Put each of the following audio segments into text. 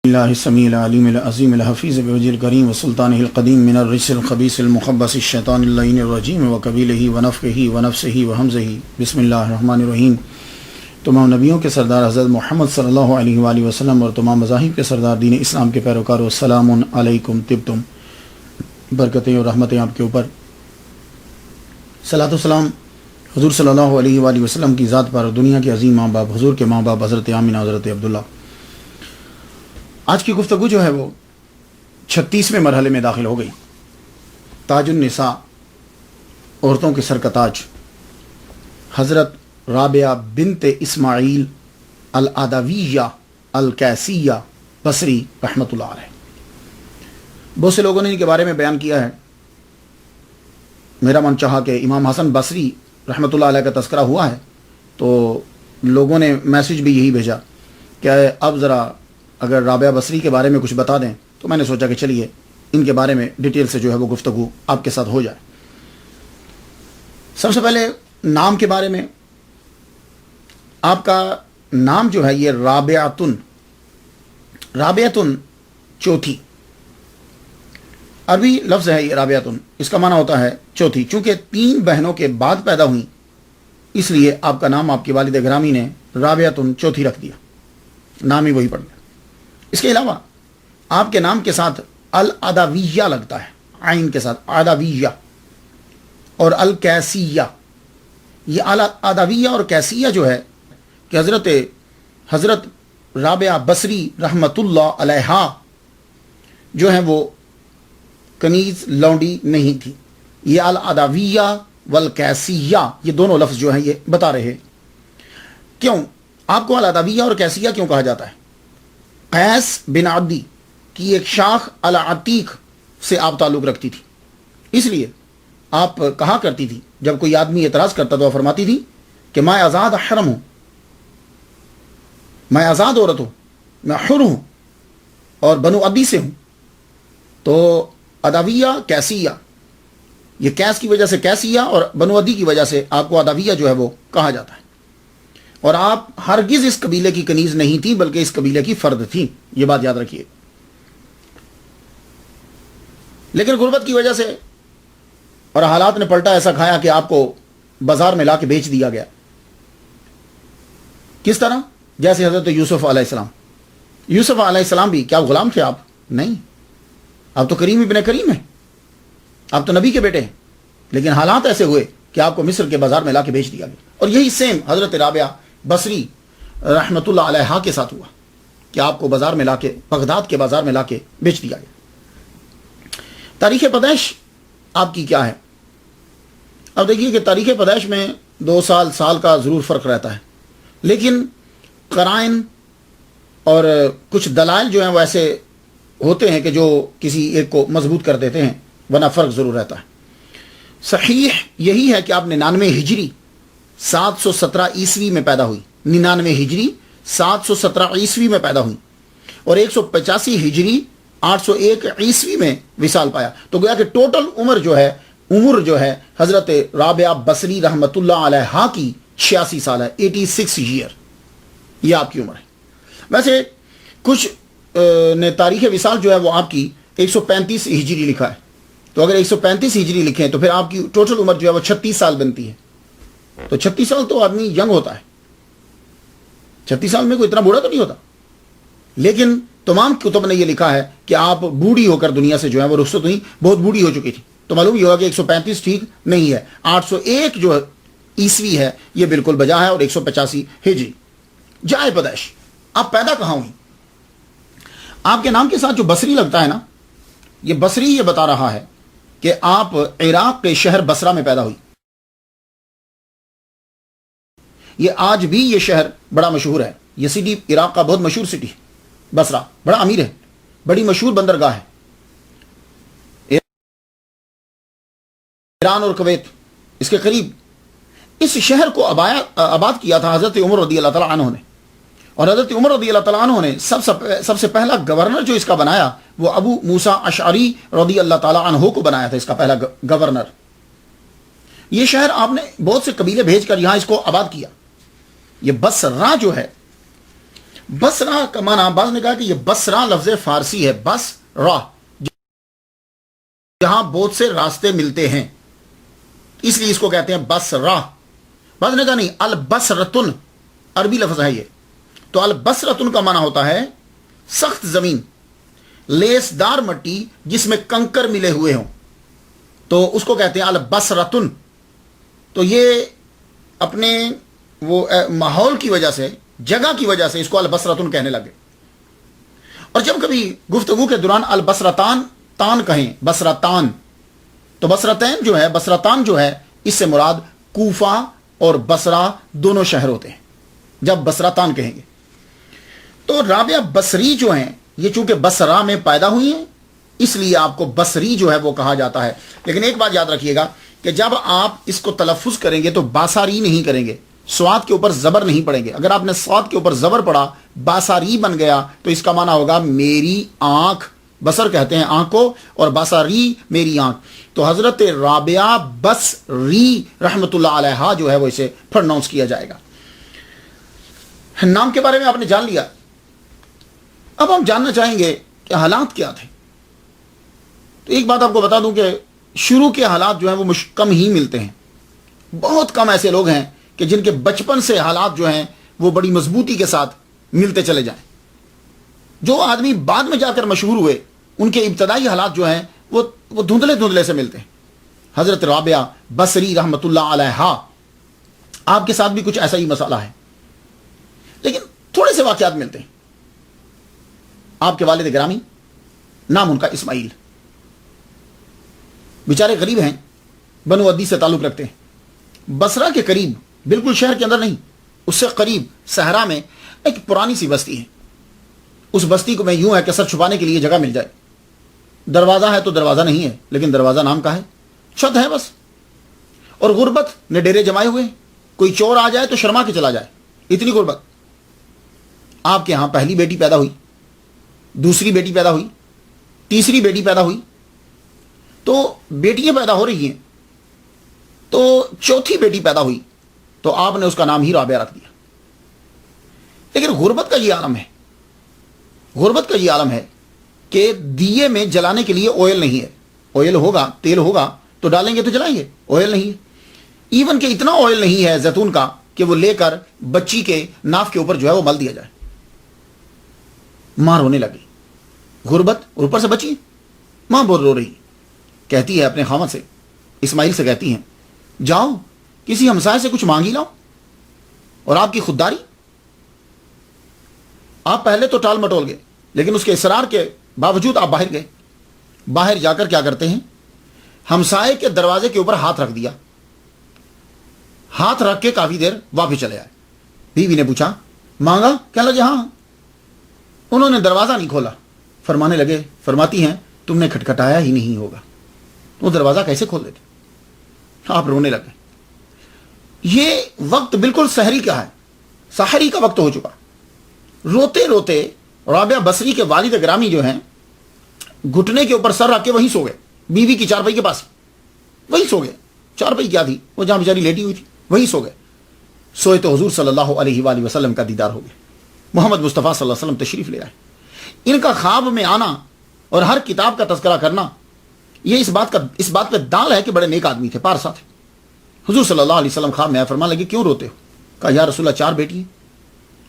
اللہ السمیع العلیم العظیم الحفیظ بوجہ الکریم وسلطانہ القدیم من الرجس الخبیث المخبث الشیطان اللعین الرجیم وقبیلہ ونفخہ ونفسہ وہمزہ بسم اللہ الرحمن الرحیم۔ تمام نبیوں کے سردار حضرت محمد صلی اللہ علیہ وآلہ وسلم اور تمام مذاہب کے سردار دین اسلام کے پیروکاروں، السلام علیکم طبتم، برکتیں اور رحمتیں آپ کے اوپر۔ صلاۃ و سلام حضور صلی اللہ علیہ وآلہ وسلم کی ذات پر، دنیا کے عظیم ماں باپ، حضور کے ماں باپ حضرت آمینہ حضرت عبداللہ۔ آج کی گفتگو جو ہے وہ 36ویں مرحلے میں داخل ہو گئی۔ تاج النساء، عورتوں کے سر کا تاج، حضرت رابعہ بنت اسماعیل العدویہ الکیسیہ بصری رحمۃ اللہ علیہ۔ بہت سے لوگوں نے ان کے بارے میں بیان کیا ہے۔ میرا من چاہا کہ امام حسن بصری رحمۃ اللہ علیہ کا تذکرہ ہوا ہے تو لوگوں نے میسج بھی یہی بھیجا کہ اب ذرا اگر رابعہ بصری کے بارے میں کچھ بتا دیں، تو میں نے سوچا کہ چلیے ان کے بارے میں ڈیٹیل سے جو ہے وہ گفتگو آپ کے ساتھ ہو جائے۔ سب سے پہلے نام کے بارے میں، آپ کا نام جو ہے یہ رابعۃن، رابعۃن چوتھی، عربی لفظ ہے یہ رابعۃن، اس کا معنی ہوتا ہے چوتھی۔ چونکہ 3 بہنوں کے بعد پیدا ہوئیں، اس لیے آپ کا نام آپ کی والد گرامی نے رابعۃن چوتھی رکھ دیا، نام ہی وہی پڑ گیا۔ اس کے علاوہ آپ کے نام کے ساتھ العدویہ لگتا ہے، عین کے ساتھ عدویہ، اور الکیسیہ۔ یہ العدویہ اور کیسیہ جو ہے کہ حضرت رابعہ بصری رحمۃ اللہ علیہ جو ہیں وہ کنیز لونڈی نہیں تھی۔ یہ العدویہ والکیسیہ، یہ دونوں لفظ جو ہیں یہ بتا رہے کیوں آپ کو العدویہ اور کیسیہ کیوں کہا جاتا ہے۔ قیس بن عدی کی ایک شاخ العتیق سے آپ تعلق رکھتی تھی، اس لیے آپ کہا کرتی تھی، جب کوئی آدمی اعتراض کرتا تو فرماتی تھی کہ میں آزاد حرم ہوں، میں آزاد عورت ہوں، میں حر ہوں اور بنو عدی سے ہوں۔ تو عدویہ کیسیہ، یہ کیس کی وجہ سے کیسیہ اور بنو عدی کی وجہ سے آپ کو عدویہ جو ہے وہ کہا جاتا ہے۔ اور آپ ہرگز اس قبیلے کی کنیز نہیں تھی، بلکہ اس قبیلے کی فرد تھی، یہ بات یاد رکھیے۔ لیکن غربت کی وجہ سے اور حالات نے پلٹا ایسا کھایا کہ آپ کو بازار میں لا کے بیچ دیا گیا۔ کس طرح؟ جیسے حضرت یوسف علیہ السلام۔ یوسف علیہ السلام بھی کیا غلام تھے آپ؟ نہیں، آپ تو کریم ابن کریم ہیں، آپ تو نبی کے بیٹے ہیں، لیکن حالات ایسے ہوئے کہ آپ کو مصر کے بازار میں لا کے بیچ دیا گیا۔ اور یہی سیم حضرت رابعہ بصری رحمۃ اللہ علیہ کے ساتھ ہوا کہ آپ کو بازار میں لا کے، بغداد کے بازار میں لا کے بیچ دیا گیا۔ تاریخ پیدائش آپ کی کیا ہے؟ اب دیکھیے کہ تاریخ پیدائش میں 2 سال کا ضرور فرق رہتا ہے، لیکن قرائن اور کچھ دلائل جو ہیں وہ ایسے ہوتے ہیں کہ جو کسی ایک کو مضبوط کر دیتے ہیں، ورنہ فرق ضرور رہتا ہے۔ صحیح یہی ہے کہ آپ 99 ہجری 717 عیسوی میں پیدا ہوئی، 99 ہجری 717 عیسوی میں پیدا ہوئی، اور 185 ہجری 801 عیسوی میں وصال پایا۔ تو گویا کہ ٹوٹل عمر جو ہے حضرت رابعہ بصری رحمۃ اللہ علیہ کی 86 سال ہے، 86 ایئر، یہ آپ کی عمر ہے۔ ویسے کچھ نے تاریخ وصال جو ہے وہ آپ کی 135 ہجری لکھا ہے، تو اگر 135 ہجری لکھیں تو پھر آپ کی ٹوٹل عمر جو ہے وہ 36 سال بنتی ہے۔ تو 36 سال تو آدمی ینگ ہوتا ہے، 36 سال میں کوئی اتنا بوڑھا تو نہیں ہوتا، لیکن تمام کتب نے یہ لکھا ہے کہ آپ بوڑھی ہو کر دنیا سے جو ہے وہ رخصت ہوئی، بہت بوڑھی ہو چکی تھی۔ تو معلوم یہ ہوگا کہ 135 ٹھیک نہیں ہے، 801 جو عیسوی ہے یہ بالکل بجا ہے، اور 185 ہجری۔ جائے پیدائش، آپ پیدا کہاں ہوئی؟ آپ کے نام کے ساتھ جو بصری لگتا ہے نا، یہ بصری یہ بتا رہا ہے کہ آپ عراق کے شہر بصرہ میں پیدا ہوئی۔ یہ آج بھی یہ شہر بڑا مشہور ہے، یہ سٹی عراق کا بہت مشہور سٹی ہے، بصرہ بڑا امیر ہے، بڑی مشہور بندرگاہ ہے۔ ایران اور کویت اس کے قریب اس شہر کو آباد کیا تھا حضرت عمر رضی اللہ تعالیٰ عنہ نے، اور حضرت عمر رضی اللہ تعالیٰ عنہ نے سب سے پہلا گورنر جو اس کا بنایا وہ ابو موسیٰ اشعری رضی اللہ تعالیٰ عنہ کو بنایا تھا، اس کا پہلا گورنر۔ یہ شہر آپ نے بہت سے قبیلے بھیج کر یہاں اس کو آباد کیا۔ یہ بصرہ جو ہے بصرہ کا معنی بعض نے کہا کہ یہ بصرہ لفظ فارسی ہے، بس راہ، جہاں بہت سے راستے ملتے ہیں، اس لیے اس کو کہتے ہیں بصرہ۔ بعض نے کہا نہیں، البصرتن عربی لفظ ہے یہ، تو البصرتن کا معنی ہوتا ہے سخت زمین، لیسدار مٹی جس میں کنکر ملے ہوئے ہوں، تو اس کو کہتے ہیں البصرتن۔ تو یہ اپنے وہ ماحول کی وجہ سے، جگہ کی وجہ سے اس کو البصرتن کہنے لگے۔ اور جب کبھی گفتگو کے دوران البصرتان تان کہیں، بصرتان، تو بصرتین جو ہے، بصرتان جو ہے، اس سے مراد کوفہ اور بصرہ دونوں شہر ہوتے ہیں جب بصرتان کہیں گے۔ تو رابعہ بصری جو ہیں، یہ چونکہ بصرہ میں پیدا ہوئی ہیں اس لیے آپ کو بصری جو ہے وہ کہا جاتا ہے۔ لیکن ایک بات یاد رکھیے گا کہ جب آپ اس کو تلفظ کریں گے تو باساری نہیں کریں گے، سواد کے اوپر زبر نہیں پڑیں گے۔ اگر آپ نے سواد کے اوپر زبر پڑا، باساری بن گیا، تو اس کا معنی ہوگا میری آنکھ، بصر کہتے ہیں آنکھ کو، اور باساری میری آنکھ۔ تو حضرت رابعہ بصری رحمت اللہ علیہا جو ہے وہ اسے پروناؤنس کیا جائے گا۔ نام کے بارے میں آپ نے جان لیا، اب ہم جاننا چاہیں گے کہ حالات کیا تھے۔ تو ایک بات آپ کو بتا دوں کہ شروع کے حالات جو ہیں وہ کم ہی ملتے ہیں، بہت کم ایسے لوگ ہیں کہ جن کے بچپن سے حالات جو ہیں وہ بڑی مضبوطی کے ساتھ ملتے چلے جائیں۔ جو آدمی بعد میں جا کر مشہور ہوئے ان کے ابتدائی حالات جو ہیں وہ دھندلے دھندلے سے ملتے ہیں۔ حضرت رابعہ بصری رحمت اللہ علیہا، آپ کے ساتھ بھی کچھ ایسا ہی مسئلہ ہے، لیکن تھوڑے سے واقعات ملتے ہیں۔ آپ کے والد گرامی، نام ان کا اسماعیل، بیچارے غریب ہیں، بنو عدی سے تعلق رکھتے ہیں۔ بصرہ کے قریب، بالکل شہر کے اندر نہیں، اس سے قریب صحرا میں ایک پرانی سی بستی ہے۔ اس بستی کو میں یوں ہے کہ سر چھپانے کے لیے جگہ مل جائے، دروازہ ہے تو دروازہ نہیں ہے، لیکن دروازہ نام کا ہے، چھت ہے بس، اور غربت نے ڈیرے جمائے ہوئے ہیں، کوئی چور آ جائے تو شرما کے چلا جائے، اتنی غربت۔ آپ کے ہاں پہلی بیٹی پیدا ہوئی، دوسری بیٹی پیدا ہوئی، تیسری بیٹی پیدا ہوئی، تو بیٹیاں پیدا ہو رہی ہیں، تو چوتھی بیٹی پیدا ہوئی تو آپ نے اس کا نام ہی رابعہ رکھ دیا۔ لیکن غربت کا یہ عالم ہے، غربت کا یہ عالم ہے کہ دیے میں جلانے کے لیے آئل نہیں ہے۔ آئل ہوگا، تیل ہوگا تو ڈالیں گے تو جلائیں گے، آئل نہیں ہے۔ ایون کہ اتنا آئل نہیں ہے زیتون کا کہ وہ لے کر بچی کے ناف کے اوپر جو ہے وہ مل دیا جائے۔ ماں رونے لگی، غربت، اور اوپر سے بچی، ماں بہت رو رہی، کہتی ہے اپنے خاوند سے، اسماعیل سے کہتی ہیں، جاؤ کسی ہمسائے سے کچھ مانگی لاؤ۔ اور آپ کی خودداری، آپ پہلے تو ٹال مٹول گئے، لیکن اس کے اصرار کے باوجود آپ باہر گئے۔ باہر جا کر کیا کرتے ہیں، ہمسائے کے دروازے کے اوپر ہاتھ رکھ دیا، ہاتھ رکھ کے کافی دیر واپس چلے آئے۔ بیوی نے پوچھا، مانگا؟ کہنے لگے ہاں۔ انہوں نے دروازہ نہیں کھولا، فرماتی ہیں تم نے کھٹکھٹایا ہی نہیں ہوگا، وہ دروازہ کیسے کھول دیتے؟ آپ رونے لگے۔ یہ وقت بالکل سحری کا ہے، سحری کا وقت ہو چکا۔ روتے روتے رابعہ بصری کے والد گرامی جو ہیں گھٹنے کے اوپر سر رکھ کے وہیں سو گئے، بیوی کی چارپائی کے پاس وہیں سو گئے۔ چارپائی کیا تھی، وہ جہاں بیچاری لیٹی ہوئی تھی وہیں سو گئے۔ سوئے تو حضور صلی اللہ علیہ وآلہ وسلم کا دیدار ہو گیا، محمد مصطفیٰ صلی اللہ علیہ وسلم تشریف لے آئے۔ ان کا خواب میں آنا اور ہر کتاب کا تذکرہ کرنا، یہ اس بات پہ دال ہے کہ بڑے نیک آدمی تھے، پارسا تھے۔ حضور صلی اللہ علیہ وسلم خواب میں آئے، فرمانے لگے کیوں روتے ہو؟ کہا یا رسول اللہ 4 بیٹی ہیں۔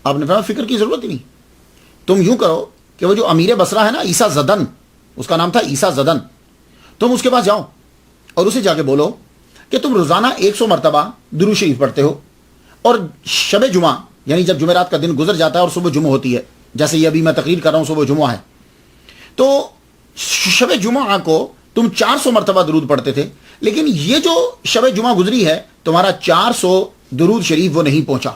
آپ نے فرمایا فکر کی ضرورت ہی نہیں، تم یوں کرو کہ وہ جو امیر بصرہ ہے نا، عیسیٰ زدن، اس کا نام تھا عیسیٰ زدن، تم اس کے پاس جاؤ اور اسے جا کے بولو کہ تم روزانہ 100 مرتبہ درود شریف پڑھتے ہو، اور شب جمعہ یعنی جب جمعرات کا دن گزر جاتا ہے اور صبح جمعہ ہوتی ہے، جیسے یہ ابھی میں تقریر کر رہا ہوں صبح جمعہ ہے، تو شب جمعہ کو تم 400 مرتبہ درود پڑھتے تھے، لیکن یہ جو شب جمعہ گزری ہے تمہارا 400 درود شریف وہ نہیں پہنچا۔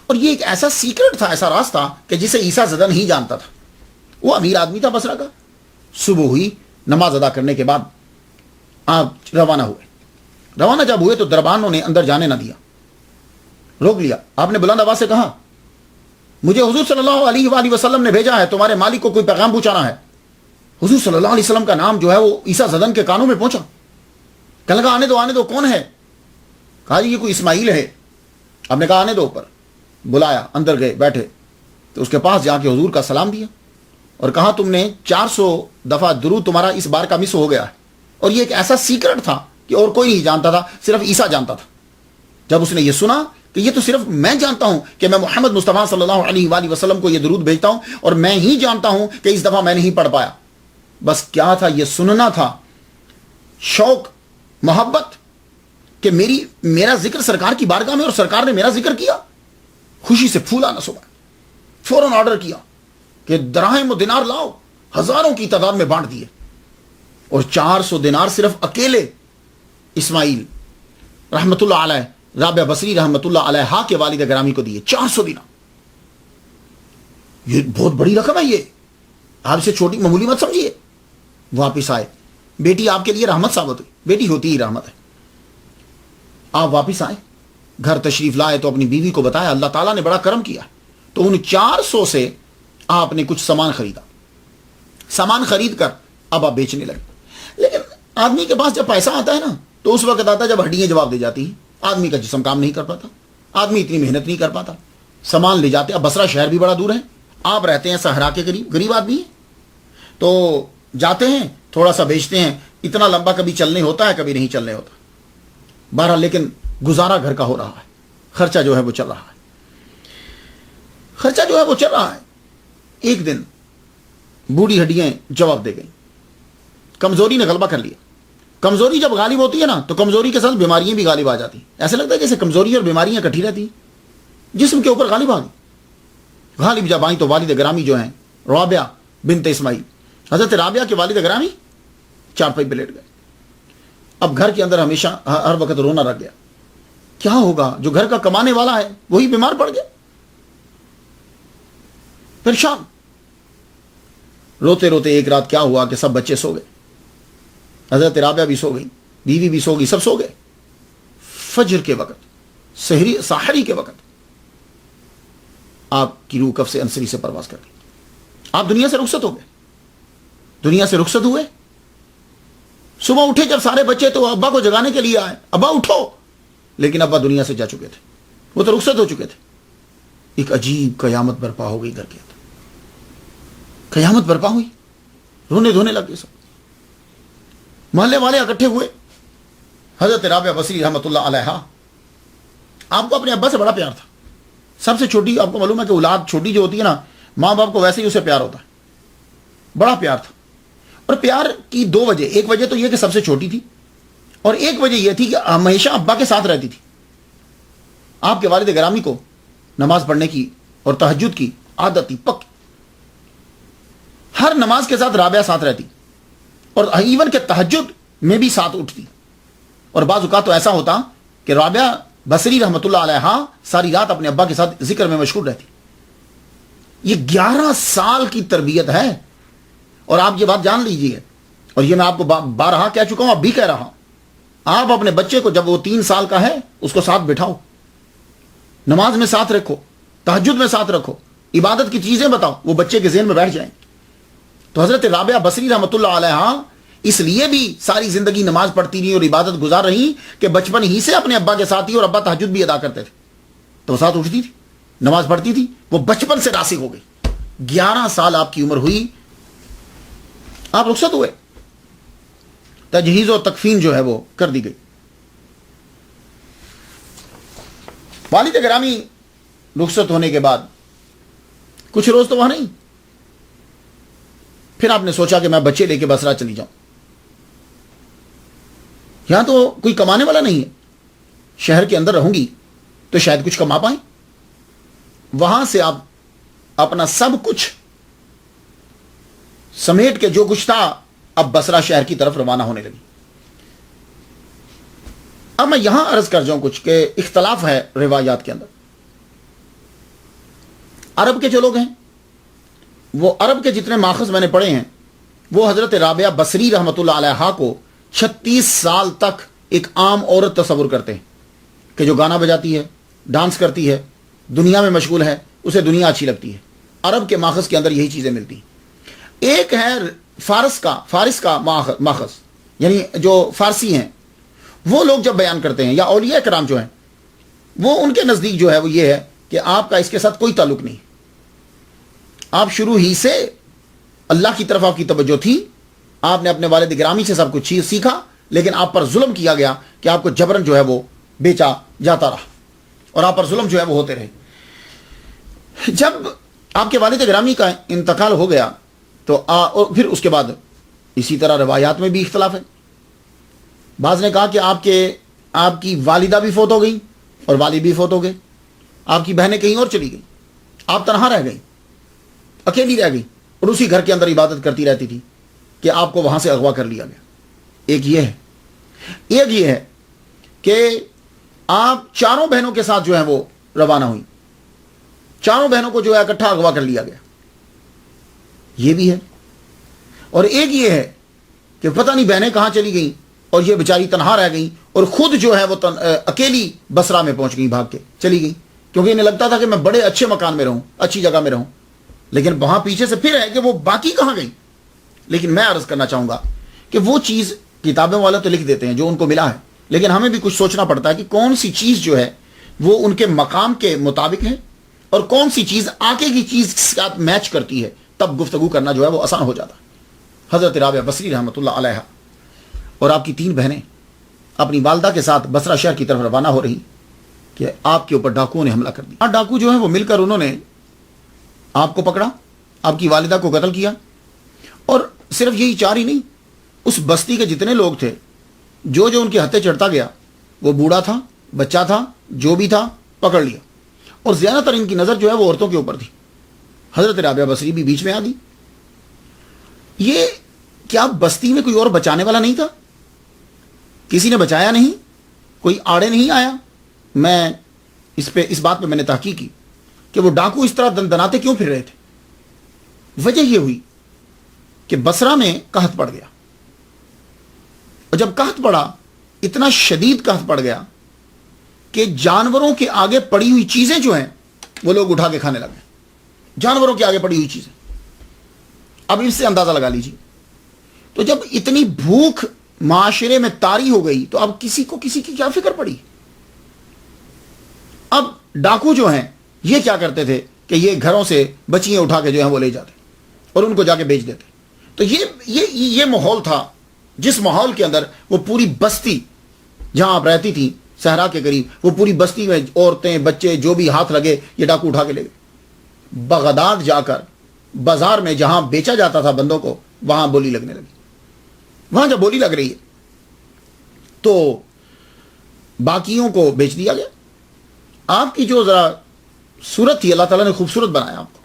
اور یہ ایک ایسا سیکرٹ تھا، ایسا راز تھا کہ جسے عیسیٰ زدن ہی جانتا تھا، وہ امیر آدمی تھا بصرہ کا۔ صبح ہوئی، نماز ادا کرنے کے بعد آپ روانہ ہوئے۔ روانہ جب ہوئے تو دربانوں نے اندر جانے نہ دیا، روک لیا۔ آپ نے بلند آواز سے کہا، مجھے حضور صلی اللہ علیہ وآلہ وسلم نے بھیجا ہے، تمہارے مالک کو کوئی پیغام پہنچانا ہے۔ حضور صلی اللہ علیہ وسلم کا نام جو ہے وہ عیسیٰ زدن کے کانوں میں پہنچا۔ کہنے لگا آنے دو، کون ہے؟ کہا جی یہ کوئی اسماعیل ہے۔ آپ نے کہا آنے دو، اوپر بلایا، اندر گئے، بیٹھے۔ تو اس کے پاس جا کے حضور کا سلام دیا اور کہا تم نے 400 دفعہ درود تمہارا اس بار کا مس ہو گیا ہے. اور یہ ایک ایسا سیکرٹ تھا کہ اور کوئی نہیں جانتا تھا, صرف عیسیٰ جانتا تھا. جب اس نے یہ سنا کہ یہ تو صرف میں جانتا ہوں کہ میں محمد مصطفیٰ صلی اللہ علیہ وآلہ وسلم کو یہ درود بھیجتا ہوں اور میں ہی جانتا ہوں کہ اس دفعہ میں نہیں پڑھ پایا. بس کیا تھا, یہ سننا تھا, شوق, محبت کہ میرا ذکر سرکار کی بارگاہ میں اور سرکار نے میرا ذکر کیا. خوشی سے پھولا نہ صبح, فوراً آرڈر کیا کہ دراہم و دینار لاؤ, ہزاروں کی تعداد میں بانٹ دیے. اور 400 دینار صرف اکیلے اسماعیل رحمت اللہ علیہ, رابعہ بصری رحمت اللہ علیہ کے والد گرامی کو دیے. 400 دینار, یہ بہت بڑی رقم ہے. یہ آپ اسے چھوٹی معمولی مت سمجھیے. واپس آئے, بیٹی آپ کے لیے رحمت ثابت ہوئی, بیٹی ہوتی ہی رحمت ہے. آپ واپس آئے, گھر تشریف لائے تو اپنی بیوی کو بتایا اللہ تعالیٰ نے بڑا کرم کیا. تو ان 400 سے آپ نے کچھ سامان خریدا, سامان خرید کر اب آپ بیچنے لگے. لیکن آدمی کے پاس جب پیسہ آتا ہے نا تو اس وقت آتا ہے جب ہڈیاں جواب دے جاتی ہیں, آدمی کا جسم کام نہیں کر پاتا, آدمی اتنی محنت نہیں کر پاتا. سامان لے جاتے. اب بصرہ شہر بھی بڑا دور ہے, آپ رہتے ہیں صحرا کے قریب, غریب آدمی ہے, تو جاتے ہیں تھوڑا سا بیچتے ہیں. اتنا لمبا کبھی چلنے ہوتا ہے, کبھی نہیں چلنے ہوتا. بہرحال لیکن گزارا گھر کا ہو رہا ہے, خرچہ جو ہے وہ چل رہا ہے, خرچہ جو ہے وہ چل رہا ہے. ایک دن بوڑھی ہڈیاں جواب دے گئیں, کمزوری نے غلبہ کر لیا. کمزوری جب غالب ہوتی ہے نا تو کمزوری کے ساتھ بیماریاں بھی غالب آ جاتی ہیں. ایسا لگتا ہے جیسے کمزوری اور بیماریاں کٹھی رہتی ہیں, جسم کے اوپر غالب آ گئی. غالب جب آئیں تو والد گرامی جو ہیں رابعہ بنت اسماعیل, حضرت رابعہ کے والد گرامی چارپائی پہ لیٹ گئے. اب گھر کے اندر ہمیشہ ہر وقت رونا رکھ گیا. کیا ہوگا, جو گھر کا کمانے والا ہے وہی بیمار پڑ گیا, پریشان. روتے روتے ایک رات کیا ہوا کہ سب بچے سو گئے, حضرت رابعہ بھی سو گئی, بیوی بھی سو گئی, سب سو گئے. فجر کے وقت, سحری کے وقت آپ کی روح کف سے انصری سے پرواز کر گئی. آپ دنیا سے رخصت ہو گئے, دنیا سے رخصت ہوئے. صبح اٹھے جب سارے بچے تو ابا کو جگانے کے لیے آئے, ابا اٹھو, لیکن ابا دنیا سے جا چکے تھے, وہ تو رخصت ہو چکے تھے. ایک عجیب قیامت برپا ہو گئی گھر کے اندر, قیامت برپا ہوئی. رونے دھونے لگ گئے سب, محلے والے اکٹھے ہوئے. حضرت رابعہ بصری رحمت اللہ علیہ, آپ کو اپنے ابا سے بڑا پیار تھا. سب سے چھوٹی, آپ کو معلوم ہے کہ اولاد چھوٹی جو ہوتی ہے نا, ماں باپ کو ویسے ہی اسے پیار ہوتا ہے, بڑا پیار تھا. اور پیار کی 2 وجہ, ایک وجہ تو یہ کہ سب سے چھوٹی تھی, اور ایک وجہ یہ تھی کہ ہمیشہ ابا کے ساتھ رہتی تھی. آپ کے والد گرامی کو نماز پڑھنے کی اور تہجد کی عادت تھی پک. ہر نماز کے ساتھ رابعہ ساتھ رہتی, اور ایون کہ تہجد میں بھی ساتھ اٹھتی. اور بعض اوقات تو ایسا ہوتا کہ رابعہ بصری رحمت اللہ علیہ ساری رات اپنے ابا کے ساتھ ذکر میں مشغول رہتی. یہ 11 سال کی تربیت ہے. اور آپ یہ بات جان لیجیے, اور یہ میں آپ کو بارہا کہہ چکا ہوں, اب بھی کہہ رہا ہوں, آپ اپنے بچے کو جب وہ 3 سال کا ہے اس کو ساتھ بٹھاؤ, نماز میں ساتھ رکھو, تہجد میں ساتھ رکھو, عبادت کی چیزیں بتاؤ, وہ بچے کے ذہن میں بیٹھ جائیں. تو حضرت رابعہ بصری رحمت اللہ علیہ اس لیے بھی ساری زندگی نماز پڑھتی رہی اور عبادت گزار رہی کہ بچپن ہی سے اپنے ابا کے ساتھ ہی, اور ابا تہجد بھی ادا کرتے تھے تو وہ ساتھ اٹھتی تھی, نماز پڑھتی تھی. وہ بچپن سے راسخ ہو گئی. 11 سال آپ کی عمر ہوئی, آپ رخصت ہوئے, تجہیز و تکفین جو ہے وہ کر دی گئی. والد گرامی رخصت ہونے کے بعد کچھ روز تو وہاں نہیں. پھر آپ نے سوچا کہ میں بچے لے کے بصرہ چلی جاؤں, یہاں تو کوئی کمانے والا نہیں ہے, شہر کے اندر رہوں گی تو شاید کچھ کما پائیں. وہاں سے آپ اپنا سب کچھ سمیٹ کے جو کچھ تھا اب بصرہ شہر کی طرف روانہ ہونے لگی. اب میں یہاں عرض کر جاؤں کچھ کہ اختلاف ہے روایات کے اندر. عرب کے جو لوگ ہیں, وہ عرب کے جتنے ماخذ میں نے پڑھے ہیں, وہ حضرت رابعہ بصری رحمت اللہ علیہ کو 36 سال تک ایک عام عورت تصور کرتے ہیں کہ جو گانا بجاتی ہے, ڈانس کرتی ہے, دنیا میں مشغول ہے, اسے دنیا اچھی لگتی ہے. عرب کے ماخذ کے اندر یہی چیزیں ملتی ہیں. ایک ہے فارس کا ماخذ, یعنی جو فارسی ہیں وہ لوگ جب بیان کرتے ہیں, یا اولیاء کرام جو ہیں, وہ ان کے نزدیک جو ہے وہ یہ ہے کہ آپ کا اس کے ساتھ کوئی تعلق نہیں. آپ شروع ہی سے اللہ کی طرف آپ کی توجہ تھی, آپ نے اپنے والد گرامی سے سب کچھ چیز سیکھا, لیکن آپ پر ظلم کیا گیا کہ آپ کو جبرن جو ہے وہ بیچا جاتا رہا اور آپ پر ظلم جو ہے وہ ہوتے رہے. جب آپ کے والد گرامی کا انتقال ہو گیا تو اور پھر اس کے بعد اسی طرح روایات میں بھی اختلاف ہے. بعض نے کہا کہ آپ کی والدہ بھی فوت ہو گئی اور والد بھی فوت ہو گئے, آپ کی بہنیں کہیں اور چلی گئیں, آپ تنہا رہ گئی, اکیلی رہ گئی اور اسی گھر کے اندر عبادت کرتی رہتی تھی کہ آپ کو وہاں سے اغوا کر لیا گیا. ایک یہ ہے کہ آپ چاروں بہنوں کے ساتھ جو ہے وہ روانہ ہوئی, چاروں بہنوں کو جو ہے اکٹھا اغوا کر لیا گیا, یہ بھی ہے. اور ایک یہ ہے کہ پتہ نہیں بہنیں کہاں چلی گئیں اور یہ بیچاری تنہا رہ گئیں اور خود جو ہے وہ اکیلی بصرہ میں پہنچ گئی, بھاگ کے چلی گئی, کیونکہ انہیں لگتا تھا کہ میں بڑے اچھے مکان میں رہوں, اچھی جگہ میں رہوں, لیکن وہاں پیچھے سے پھر ہے کہ وہ باقی کہاں گئی. لیکن میں عرض کرنا چاہوں گا کہ وہ چیز کتابوں والا تو لکھ دیتے ہیں جو ان کو ملا ہے, لیکن ہمیں بھی کچھ سوچنا پڑتا ہے کہ کون سی چیز جو ہے وہ ان کے مقام کے مطابق ہے اور کون سی چیز آگے کی چیز کے ساتھ میچ کرتی ہے, تب گفتگو کرنا جو ہے وہ آسان ہو جاتا ہے. حضرت رابعہ بصری رحمۃ اللہ علیہ اور آپ کی 3 بہنیں اپنی والدہ کے ساتھ بصرہ شہر کی طرف روانہ ہو رہی کہ آپ کے اوپر ڈاکوؤں نے حملہ کر دیا. ڈاکو جو ہے وہ مل کر انہوں نے آپ کو پکڑا, آپ کی والدہ کو قتل کیا, اور صرف یہی 4 ہی نہیں, اس بستی کے جتنے لوگ تھے جو ان کے ہتھے چڑھتا گیا, وہ بوڑھا تھا, بچہ تھا, جو بھی تھا, پکڑ لیا. اور زیادہ تر ان کی نظر جو ہے وہ عورتوں کے اوپر تھی. حضرت رابعہ بصری بھی بیچ میں آ گئی. یہ کیا بستی میں کوئی اور بچانے والا نہیں تھا؟ کسی نے بچایا نہیں, کوئی آڑے نہیں آیا. میں اس بات پہ میں نے تحقیق کی کہ وہ ڈاکو اس طرح دندناتے کیوں پھر رہے تھے. وجہ یہ ہوئی کہ بصرہ میں قحط پڑ گیا, اور جب قحط پڑا, اتنا شدید قحط پڑ گیا کہ جانوروں کے آگے پڑی ہوئی چیزیں جو ہیں وہ لوگ اٹھا کے کھانے لگے. جانوروں کے آگے پڑی ہوئی چیزیں, اب اس سے اندازہ لگا لیجیے. تو جب اتنی بھوک معاشرے میں طاری ہو گئی تو اب کسی کی کیا فکر پڑی. اب ڈاکو جو ہیں یہ کیا کرتے تھے کہ یہ گھروں سے بچیاں اٹھا کے جو ہیں وہ لے جاتے اور ان کو جا کے بیچ دیتے. تو یہ ماحول تھا جس ماحول کے اندر وہ پوری بستی جہاں آپ رہتی تھی صحرا کے قریب, وہ پوری بستی میں عورتیں بچے جو بھی ہاتھ لگے یہ ڈاکو اٹھا کے لے گئے. بغداد جا کر بازار میں جہاں بیچا جاتا تھا بندوں کو, وہاں بولی لگنے لگی. وہاں جب بولی لگ رہی ہے تو باقیوں کو بیچ دیا گیا. آپ کی جو ذرا صورت تھی اللہ تعالیٰ نے خوبصورت بنایا آپ کو,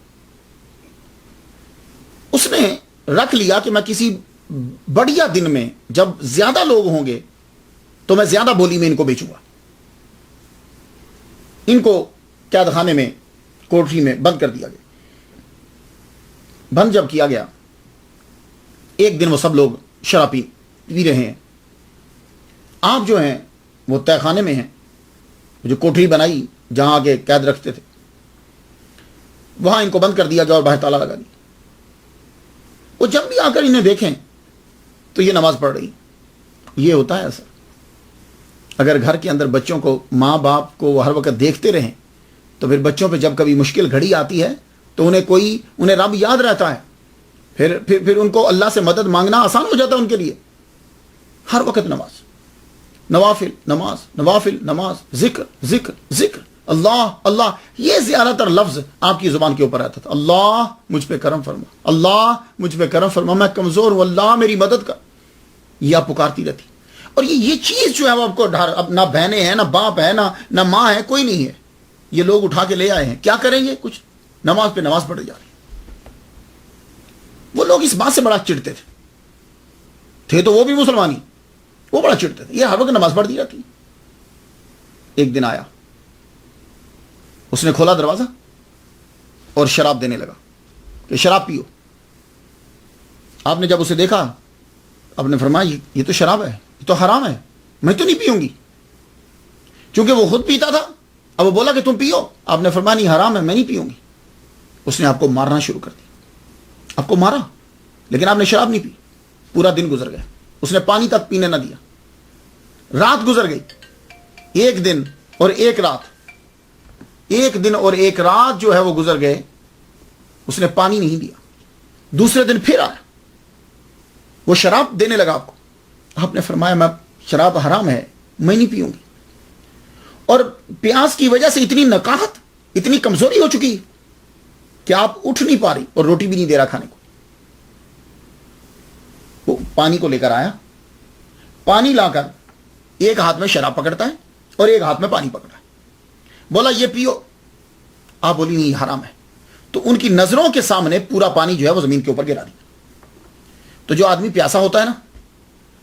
اس نے رکھ لیا کہ میں کسی بڑھیا دن میں جب زیادہ لوگ ہوں گے تو میں زیادہ بولی میں ان کو بیچوں گا. ان کو قید خانے میں کوٹری میں بند کر دیا گیا. بند جب کیا گیا, ایک دن وہ سب لوگ شراب پی رہے ہیں. آپ جو ہیں وہ تہ خانے میں ہیں, جو کوٹری بنائی جہاں آگے قید رکھتے تھے, وہاں ان کو بند کر دیا گیا اور باہر تالا لگا دیا. وہ جب بھی آ کر انہیں دیکھیں تو یہ نماز پڑھ رہی. یہ ہوتا ہے ایسا, اگر گھر کے اندر بچوں کو ماں باپ کو وہ ہر وقت دیکھتے رہیں تو پھر بچوں پہ جب کبھی مشکل گھڑی آتی ہے تو انہیں رب یاد رہتا ہے. پھر ان کو اللہ سے مدد مانگنا آسان ہو جاتا ہے ان کے لیے. ہر وقت نماز, نوافل نماز, نوافل نماز, ذکر ذکر ذکر, اللہ اللہ. یہ زیادہ تر لفظ آپ کی زبان کے اوپر آتا تھا. اللہ مجھ پہ کرم فرما, اللہ مجھ پہ کرم فرما, میں کمزور ہوں, اللہ میری مدد کر. یہ آپ پکارتی رہتی. اور یہ چیز جو ہے وہ آپ کو اب نہ بہنیں ہیں, نہ باپ ہے, نہ ماں ہے, کوئی نہیں ہے. یہ لوگ اٹھا کے لے آئے ہیں. کیا کریں گے؟ کچھ نماز پہ نماز پڑھے جا رہے. وہ لوگ اس بات سے بڑا چڑھتے تھے تو وہ بھی مسلمانی, وہ بڑا چڑھتے تھے. یہ ہر وقت نماز پڑھتی رہتی. ایک دن آیا, اس نے کھولا دروازہ اور شراب دینے لگا کہ شراب پیو. آپ نے جب اسے دیکھا, آپ نے فرمایا یہ تو شراب ہے, یہ تو حرام ہے, میں تو نہیں پیوں گی. چونکہ وہ خود پیتا تھا, اب وہ بولا کہ تم پیو. آپ نے فرمایا نہیں, حرام ہے, میں نہیں پیوں گی. اس نے آپ کو مارنا شروع کر دیا. آپ کو مارا لیکن آپ نے شراب نہیں پی. پورا دن گزر گیا, اس نے پانی تک پینے نہ دیا. رات گزر گئی, ایک دن اور ایک رات, ایک دن اور ایک رات جو ہے وہ گزر گئے. اس نے پانی نہیں دیا. دوسرے دن پھر آیا, وہ شراب دینے لگا آپ کو. آپ نے فرمایا میں شراب حرام ہے, میں نہیں پیوں گی. اور پیاس کی وجہ سے اتنی نقاہت, اتنی کمزوری ہو چکی کہ آپ اٹھ نہیں پا رہی اور روٹی بھی نہیں دے رہا کھانے کو. وہ پانی کو لے کر آیا, پانی لا کر ایک ہاتھ میں شراب پکڑتا ہے اور ایک ہاتھ میں پانی پکڑا ہے. بولا یہ پیو. آپ بولی نہیں حرام ہے. تو ان کی نظروں کے سامنے پورا پانی جو ہے وہ زمین کے اوپر گرا دیا. تو جو آدمی پیاسا ہوتا ہے نا,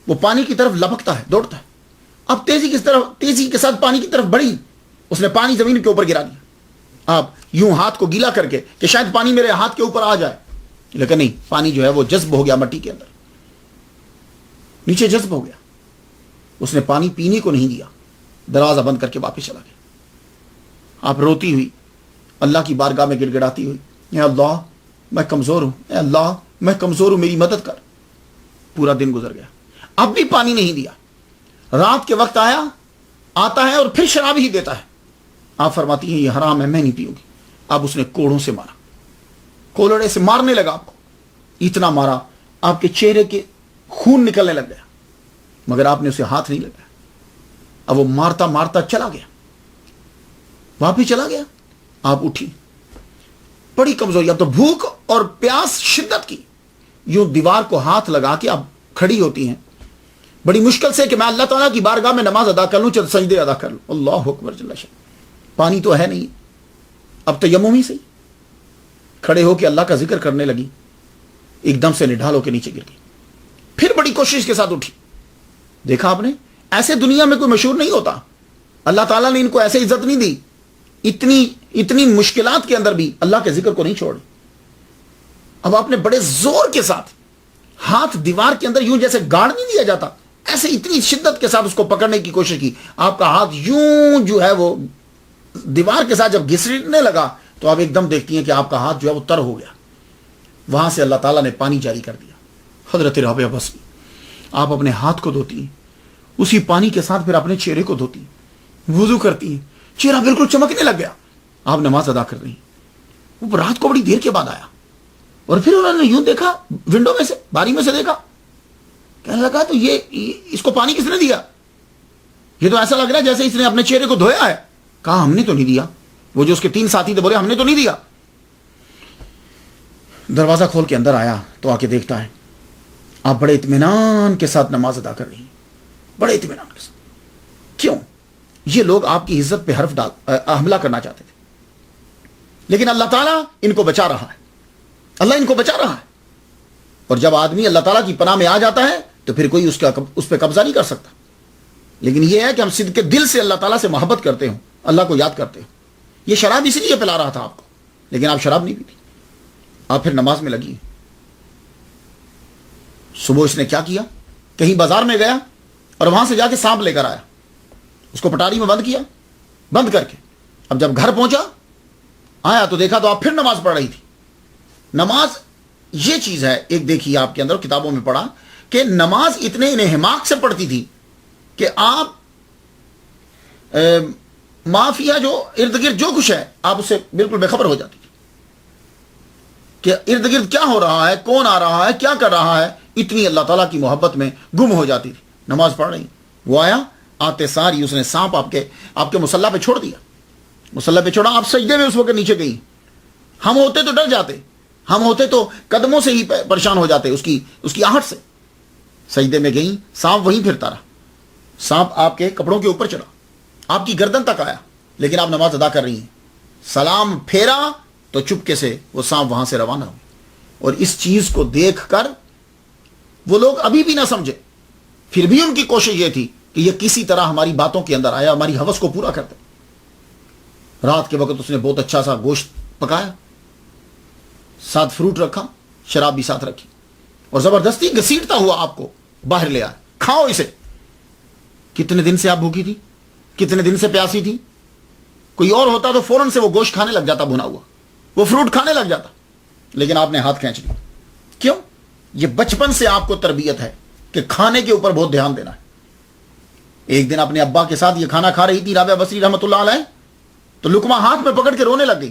وہ پانی کی طرف لپکتا ہے, دوڑتا ہے. اب تیزی کے ساتھ پانی کی طرف بڑھی, اس نے پانی زمین کے اوپر گرا دیا. آپ یوں ہاتھ کو گیلا کر کے کہ شاید پانی میرے ہاتھ کے اوپر آ جائے, لیکن نہیں, پانی جو ہے وہ جذب ہو گیا مٹی کے اندر, نیچے جذب ہو گیا. اس نے پانی پینے کو نہیں دیا, دروازہ بند کر کے واپس چلا گیا. آپ روتی ہوئی اللہ کی بارگاہ میں گڑ گڑاتی ہوئی, اے اللہ میں کمزور ہوں, اے اللہ میں کمزور ہوں, میری مدد کر. پورا دن گزر گیا, اب بھی پانی نہیں دیا. رات کے وقت آتا ہے اور پھر شراب ہی دیتا ہے. آپ فرماتی ہیں یہ حرام ہے, میں نہیں پیوں گی. اب اس نے کوڑوں سے مارا, کولڑے سے مارنے لگا آپ کو. اتنا مارا آپ کے چہرے کے خون نکلنے لگ گیا, مگر آپ نے اسے ہاتھ نہیں لگایا. اب وہ مارتا مارتا چلا گیا, واپس چلا گیا. آپ اٹھی, بڑی کمزوری, اب تو بھوک اور پیاس شدت کی. یوں دیوار کو ہاتھ لگا کے اب کھڑی ہوتی ہیں بڑی مشکل سے کہ میں اللہ تعالیٰ کی بارگاہ میں نماز ادا کر لوں, چند سجدے ادا کر لوں. اللہ اکبر جل شان. پانی تو ہے نہیں, اب تیمم ہی صحیح. کھڑے ہو کے اللہ کا ذکر کرنے لگی, ایک دم سے نڈھال ہو کے نیچے گر گئی. پھر بڑی کوشش کے ساتھ اٹھی. دیکھا آپ نے, ایسے دنیا میں کوئی مشہور نہیں ہوتا. اللہ تعالیٰ نے ان کو ایسے عزت نہیں دی. اتنی مشکلات کے اندر بھی اللہ کے ذکر کو نہیں چھوڑ. اب آپ نے بڑے زور کے ساتھ ہاتھ دیوار کے اندر یوں جیسے گاڑ نہیں دیا جاتا, ایسے اتنی شدت کے ساتھ اس کو پکڑنے کی کوشش کی. آپ کا ہاتھ یوں جو ہے وہ دیوار کے ساتھ جب گھسنے لگا تو آپ ایک دم دیکھتی ہیں کہ آپ کا ہاتھ جو ہے وہ تر ہو گیا. وہاں سے اللہ تعالیٰ نے پانی جاری کر دیا. حضرت رابعہ بصری, آپ اپنے ہاتھ کو دھوتی ہیں, اسی پانی کے ساتھ پھر اپنے چہرے کو دھوتی ہیں, وضو کرتی ہیں, چہرہ بالکل چمکنے لگ گیا. آپ نماز ادا کر رہی ہیں. وہ رات کو بڑی دیر کے بعد آیا اور پھر انہوں نے یوں دیکھا, ونڈو میں سے, باری میں سے دیکھا, کہنے لگا تو یہ اس کو پانی کس نے دیا؟ یہ تو ایسا لگ رہا ہے جیسے اس نے اپنے چہرے کو دھویا ہے. کہا ہم نے تو نہیں دیا. وہ جو اس کے 3 ساتھی تھے بولے ہم نے تو نہیں دیا. دروازہ کھول کے اندر آیا تو آ کے دیکھتا ہے آپ بڑے اطمینان کے ساتھ نماز ادا کر رہی ہیں, بڑے اطمینان کے ساتھ. کیوں؟ یہ لوگ آپ کی عزت پہ حملہ کرنا چاہتے تھے, لیکن اللہ تعالیٰ ان کو بچا رہا ہے. اللہ ان کو بچا رہا ہے. اور جب آدمی اللہ تعالیٰ کی پناہ میں آ جاتا ہے تو پھر کوئی اس پہ قبضہ نہیں کر سکتا. لیکن یہ ہے کہ ہم صدق دل سے اللہ تعالیٰ سے محبت کرتے ہوں, اللہ کو یاد کرتے ہوں. یہ شراب اس لیے پلا رہا تھا آپ کو, لیکن آپ شراب نہیں پیتی. آپ پھر نماز میں لگی. صبح اس نے کیا کیا, کہیں بازار میں گیا اور وہاں سے جا کے سانپ لے کر آیا, اس کو پٹاری میں بند کیا, بند کر کے اب جب گھر پہنچا آیا تو دیکھا تو آپ پھر نماز پڑھ رہی تھی. نماز یہ چیز ہے, ایک دیکھیے آپ کے اندر کتابوں میں پڑھا کہ نماز اتنے انہماک سے پڑھتی تھی کہ آپ معافیا جو ارد گرد جو کچھ ہے آپ اس سے بالکل بے خبر ہو جاتی تھی کہ ارد گرد کیا ہو رہا ہے, کون آ رہا ہے, کیا کر رہا ہے. اتنی اللہ تعالیٰ کی محبت میں گم ہو جاتی تھی. نماز پڑھ رہی, وہ آیا, آتے ساری اس نے سانپ آپ کے مصلی پہ چھوڑ دیا. مصلی پہ چھوڑا, آپ سجدے میں اس وقت نیچے گئی. ہم ہوتے تو ڈر جاتے, ہم ہوتے تو قدموں سے ہی پریشان ہو جاتے اس کی آہٹ سے. سجدے میں گئی, سانپ وہیں پھرتا رہا. سانپ آپ کے کپڑوں کے اوپر چڑھا, آپ کی گردن تک آیا, لیکن آپ نماز ادا کر رہی ہیں. سلام پھیرا تو چپکے سے وہ سانپ وہاں سے روانہ ہو. اور اس چیز کو دیکھ کر وہ لوگ ابھی بھی نہ سمجھے, پھر بھی ان کی کوشش یہ تھی کہ یہ کسی طرح ہماری باتوں کے اندر آیا, ہماری ہوس کو پورا کرتے. رات کے وقت اس نے بہت اچھا سا گوشت پکایا, ساتھ فروٹ رکھا, شراب بھی ساتھ رکھی, اور زبردستی گھسیٹتا ہوا آپ کو باہر لے آیا, کھاؤ اسے. کتنے دن سے آپ بھوکی تھی, کتنے دن سے پیاسی تھی. کوئی اور ہوتا تو فوراً سے وہ گوشت کھانے لگ جاتا, بھنا ہوا, وہ فروٹ کھانے لگ جاتا, لیکن آپ نے ہاتھ کھینچ لیا. کیوں؟ یہ بچپن سے آپ کو تربیت ہے کہ کھانے کے اوپر بہت دھیان دینا ہے. ایک دن اپنے ابا کے ساتھ یہ کھانا کھا رہی تھی رابعہ بصری رحمۃ اللہ علیہ, تو لقمہ ہاتھ میں پکڑ کے رونے لگ گئی.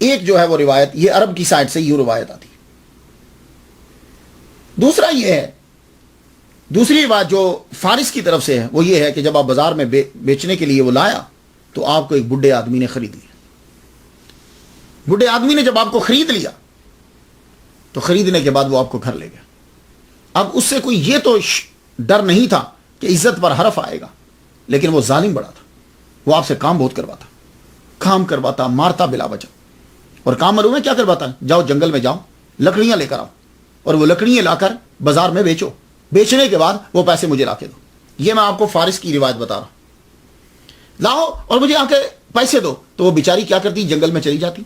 ایک جو ہے وہ روایت یہ عرب کی سائڈ سے یوں روایت آتی. دوسرا یہ ہے، دوسری بات جو فارس کی طرف سے ہے وہ یہ ہے کہ جب آپ بازار میں بیچنے کے لیے وہ لایا تو آپ کو ایک بڈھے آدمی نے خرید لیا. بڈھے آدمی نے جب آپ کو خرید لیا تو خریدنے کے بعد وہ آپ کو گھر لے گیا. اب اس سے کوئی یہ تو ڈر نہیں تھا کہ عزت پر حرف آئے گا، لیکن وہ ظالم بڑا تھا. وہ آپ سے کام بہت کرواتا، مارتا بلا وجہ. اور کام معلوم ہے کیا کرواتا؟ جاؤ جنگل میں جاؤ، لکڑیاں لے کر آؤ اور وہ لکڑیاں لا کر بازار میں بیچو، بیچنے کے بعد وہ پیسے مجھے لا کے دو. یہ میں آپ کو فارس کی روایت بتا رہا ہوں. لاؤ اور مجھے آ کے پیسے دو. تو وہ بیچاری کیا کرتی؟ جنگل میں چلی جاتی،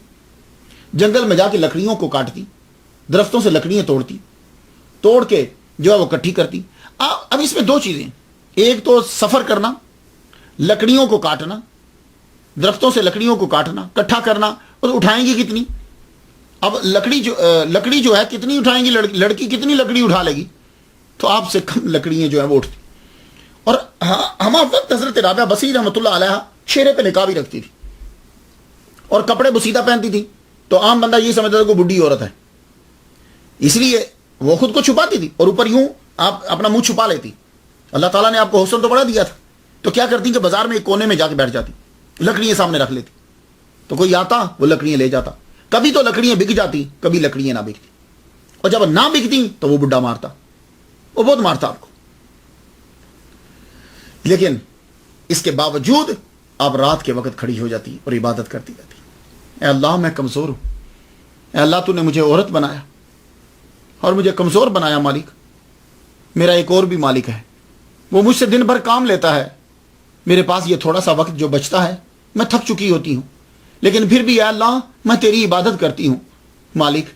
جنگل میں جا کے لکڑیوں کو کاٹتی، درختوں سے لکڑیاں توڑتی، توڑ کے جو ہے وہ کٹھی کرتی. اب اس میں دو چیزیں، ایک تو سفر کرنا، لکڑیوں کو کاٹنا، درختوں سے لکڑیوں کو کاٹنا، کٹھا کرنا، اور اٹھائیں گی کتنی؟ اب لکڑی جو ہے کتنی اٹھائیں گی؟ لڑکی کتنی لکڑی اٹھا لے گی؟ تو آپ سے کم لکڑیاں جو ہیں وہ اٹھتی. اور ہمارا وقت حضرت رابعہ بصری رحمۃ اللہ علیہ چہرے پہ نقاب بھی رکھتی تھی اور کپڑے بسیدہ پہنتی تھی. تو عام بندہ یہ سمجھتا تھا کہ بڈھی عورت ہے، اس لیے وہ خود کو چھپاتی تھی اور اوپر یوں آپ اپنا منہ چھپا لیتی. اللہ تعالیٰ نے آپ کو حسن تو بڑا دیا تھا. تو کیا کرتی کہ بازار میں ایک کونے میں جا کے بیٹھ جاتی، لکڑیاں سامنے رکھ لیتی. تو کوئی آتا وہ لکڑیاں لے جاتا. کبھی تو لکڑیاں بک جاتی، کبھی لکڑیاں نہ بکتی. اور جب نہ بکتی تو وہ بڈھا مارتا، وہ بہت مارتا آپ کو. لیکن اس کے باوجود آپ رات کے وقت کھڑی ہو جاتی اور عبادت کرتی رہتی. اے اللہ میں کمزور ہوں، اے اللہ تو نے مجھے عورت بنایا اور مجھے کمزور بنایا. مالک میرا ایک اور بھی مالک ہے، وہ مجھ سے دن بھر کام لیتا ہے. میرے پاس یہ تھوڑا سا وقت جو بچتا ہے میں تھک چکی ہوتی ہوں، لیکن پھر بھی اے اللہ میں تیری عبادت کرتی ہوں. مالک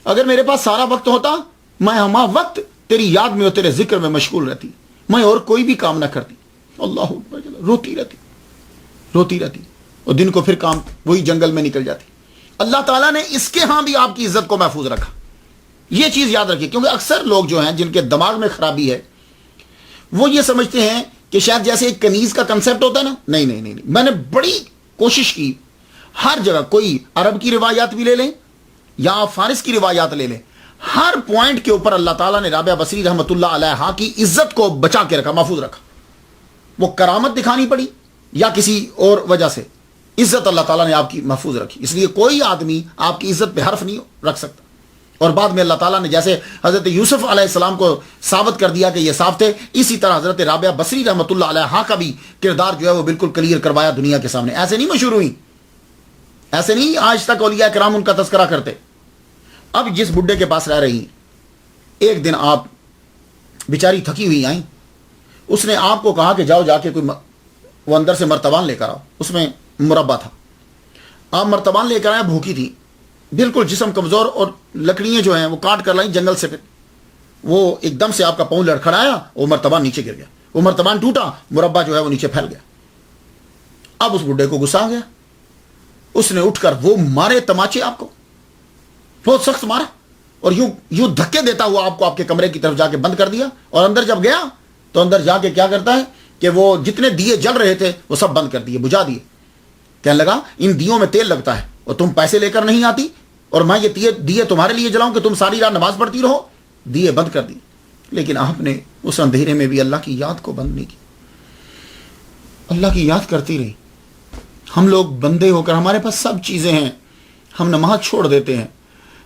اگر میرے پاس سارا وقت ہوتا میں ہما وقت تیری یاد میں اور تیرے ذکر میں مشغول رہتی، میں اور کوئی بھی کام نہ کرتی. اللہ اکبر، روتی رہتی اور دن کو پھر کام وہی جنگل میں نکل جاتی. اللہ تعالیٰ نے اس کے ہاں بھی آپ کی عزت کو محفوظ رکھا. یہ چیز یاد رکھیے، کیونکہ اکثر لوگ جو ہیں جن کے دماغ میں خرابی ہے وہ یہ سمجھتے ہیں کہ شاید جیسے ایک کنیز کا کنسپٹ ہوتا ہے نا. نہیں، میں نے بڑی کوشش کی ہر جگہ، کوئی عرب کی روایات بھی لے لیں یا فارس کی روایات لے لیں، ہر پوائنٹ کے اوپر اللہ تعالیٰ نے رابعہ بصری رحمۃ اللہ علیہا کی عزت کو بچا کے رکھا، محفوظ رکھا. وہ کرامت دکھانی پڑی یا کسی اور وجہ سے، عزت اللہ تعالیٰ نے آپ کی محفوظ رکھی. اس لیے کوئی آدمی آپ کی عزت پہ حرف نہیں رکھ سکتا. اور بعد میں اللہ تعالیٰ نے جیسے حضرت یوسف علیہ السلام کو ثابت کر دیا کہ یہ صاف تھے، اسی طرح حضرت رابعہ بصری رحمۃ اللہ علیہا کا بھی کردار جو ہے وہ بالکل کلیئر کروایا دنیا کے سامنے. ایسے نہیں مشہور ہوئی، ایسے نہیں آج تک اولیاء کرام ان کا تذکرہ کرتے. اب جس بڈھے کے پاس رہ رہی، ایک دن آپ بیچاری تھکی ہوئی آئیں، اس نے آپ کو کہا کہ جاؤ جا کے کوئی وہ اندر سے مرتبان لے کر آؤ. اس میں مربع تھا. آپ مرتبان لے کر آئے، بھوکی تھی، بالکل جسم کمزور، اور لکڑیاں جو ہیں وہ کاٹ کر لائیں جنگل سے. پھر وہ ایک دم سے آپ کا پاؤں لڑکھڑایا، وہ مرتبان نیچے گر گیا، وہ مرتبان ٹوٹا، مربع جو ہے وہ نیچے پھیل گیا. اب اس بڈھے کو غصہ آ گیا، اس نے اٹھ کر وہ مارے تماچے، آپ کو بہت سخت مارا اور یوں دھکے دیتا ہوا آپ کو آپ کے کمرے کی طرف جا کے بند کر دیا. اور اندر جب گیا تو اندر جا کے کیا کرتا ہے کہ وہ جتنے دیے جل رہے تھے وہ سب بند کر دیے، بجھا دیے. کہنے لگا ان دیوں میں تیل لگتا ہے اور تم پیسے لے کر نہیں آتی، اور میں یہ دیے تمہارے لیے جلاؤں کہ تم ساری رات نماز پڑھتی رہو. دیے بند کر دیے. لیکن آپ نے اس اندھیرے میں بھی اللہ کی یاد کو بند نہیں کی، اللہ کی یاد کرتی رہی. ہم لوگ بندے ہو کر ہمارے پاس سب چیزیں ہیں، ہم نماز چھوڑ دیتے ہیں.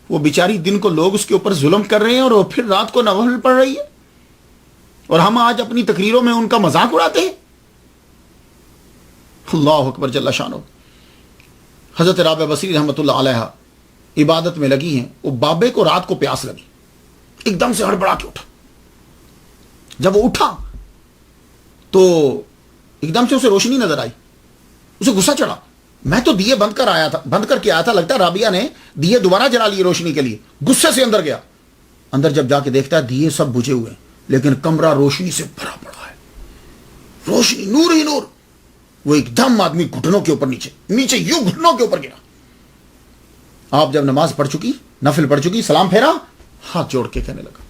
وہ بیچاری دن کو لوگ اس کے اوپر ظلم کر رہے ہیں اور وہ پھر رات کو نوافل پڑھ رہی ہے، اور ہم آج اپنی تقریروں میں ان کا مذاق اڑاتے ہیں. اللہ اکبر جل شانہ. حضرت رابعہ بصری رحمۃ اللہ علیہا عبادت میں لگی ہیں. وہ بابے کو رات کو پیاس لگی، ایک دم سے ہڑبڑا کے اٹھا. جب وہ اٹھا تو ایک دم سے اسے روشنی نظر آئی. اسے غصہ چڑھا، میں تو دیے بند کر کے آیا تھا، لگتا ہے رابعہ نے دیے دوبارہ جلا لیے روشنی کے لیے. غصے سے اندر گیا. اندر جب جا کے دیکھتا ہے دیے سب بجھے ہوئے ہیں، لیکن کمرہ روشنی سے بھرا پڑا ہے، روشنی، نور ہی نور. وہ ایک دم آدمی گھٹنوں کے اوپر نیچے یوں گھٹنوں کے اوپر گرا. آپ جب نماز پڑھ چکی، نفل پڑھ چکی، سلام پھیرا، ہاتھ جوڑ کے کہنے لگا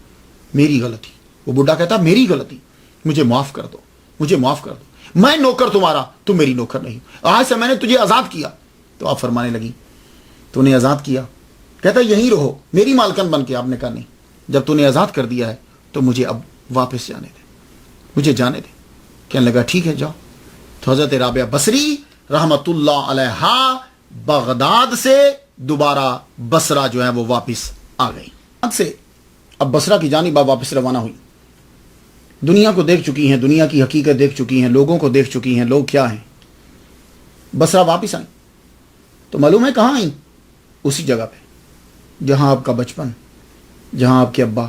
میری غلطی. وہ بڈھا کہتا میری غلطی، مجھے معاف کر دو، مجھے معاف کر دو. میں نوکر تمہارا، تم میری نوکر نہیں، آج سے میں نے تجھے آزاد کیا۔ تو آپ فرمانے لگی تو نے آزاد کیا؟ کہتا یہیں رہو میری مالکن بن کے۔ آپ نے کہا نہیں، جب تو نے آزاد کر دیا ہے تو مجھے اب واپس جانے دے، مجھے جانے دے۔ کہنے لگا ٹھیک ہے جاؤ۔ تو حضرت رابعہ بصری رحمت اللہ علیہا بغداد سے دوبارہ بصرہ جو ہے وہ واپس آ گئی۔ سے اب بصرہ کی جانب واپس روانہ ہوئی، دنیا کو دیکھ چکی ہیں، دنیا کی حقیقت دیکھ چکی ہیں، لوگوں کو دیکھ چکی ہیں، لوگ کیا ہیں۔ بصرہ واپس آئیں تو معلوم ہے کہاں آئیں؟ اسی جگہ پہ جہاں آپ کا بچپن، جہاں آپ کے ابا،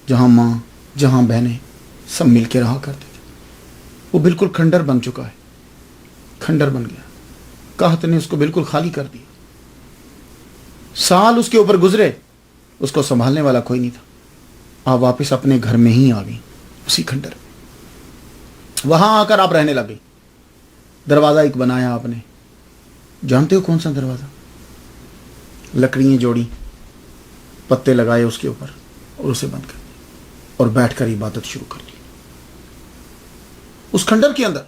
جہاں ماں، جہاں بہنیں سب مل کے رہا کرتے تھے۔ وہ بالکل کھنڈر بن چکا ہے، کھنڈر بن گیا، قحط نے اس کو بالکل خالی کر دیا۔ سال اس کے اوپر گزرے، اس کو سنبھالنے والا کوئی نہیں تھا۔ آپ واپس اپنے گھر میں ہی آ گئی، اسی کھنڈر میں۔ وہاں آ کر آپ رہنے لگے۔ دروازہ ایک بنایا آپ نے، جانتے ہو کون سا دروازہ؟ لکڑیاں جوڑی، پتے لگائے اس کے اوپر اور اسے بند کر دیا اور بیٹھ کر عبادت شروع کر دی۔ اس کھنڈر کے اندر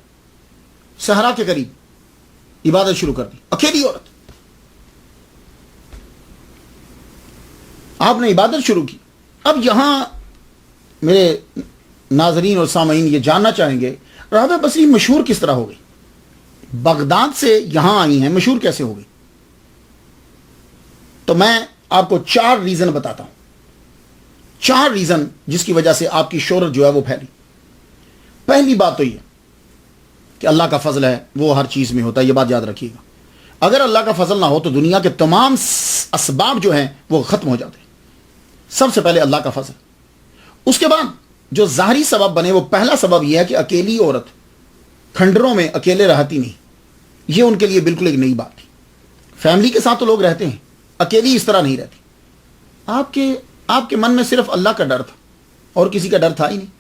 صحرا کے قریب عبادت شروع کر دی، اکیلی عورت۔ آپ نے عبادت شروع کی۔ اب یہاں میرے ناظرین اور سامعین یہ جاننا چاہیں گے رابعہ بصری مشہور کس طرح ہو گئی؟ بغداد سے یہاں آئی ہیں، مشہور کیسے ہو گئی؟ تو میں آپ کو 4 ریزن بتاتا ہوں، 4 ریزن جس کی وجہ سے آپ کی شہرت جو ہے وہ پھیلی۔ پہلی بات تو یہ کہ اللہ کا فضل ہے، وہ ہر چیز میں ہوتا ہے، یہ بات یاد رکھیے گا۔ اگر اللہ کا فضل نہ ہو تو دنیا کے تمام اسباب جو ہیں وہ ختم ہو جاتے ہیں۔ سب سے پہلے اللہ کا فضل، اس کے بعد جو ظاہری سبب بنے، وہ پہلا سبب یہ ہے کہ اکیلی عورت کھنڈروں میں اکیلے رہتی نہیں، یہ ان کے لیے بالکل ایک نئی بات تھی۔ فیملی کے ساتھ تو لوگ رہتے ہیں، اکیلی اس طرح نہیں رہتی۔ آپ کے من میں صرف اللہ کا ڈر تھا اور کسی کا ڈر تھا ہی نہیں۔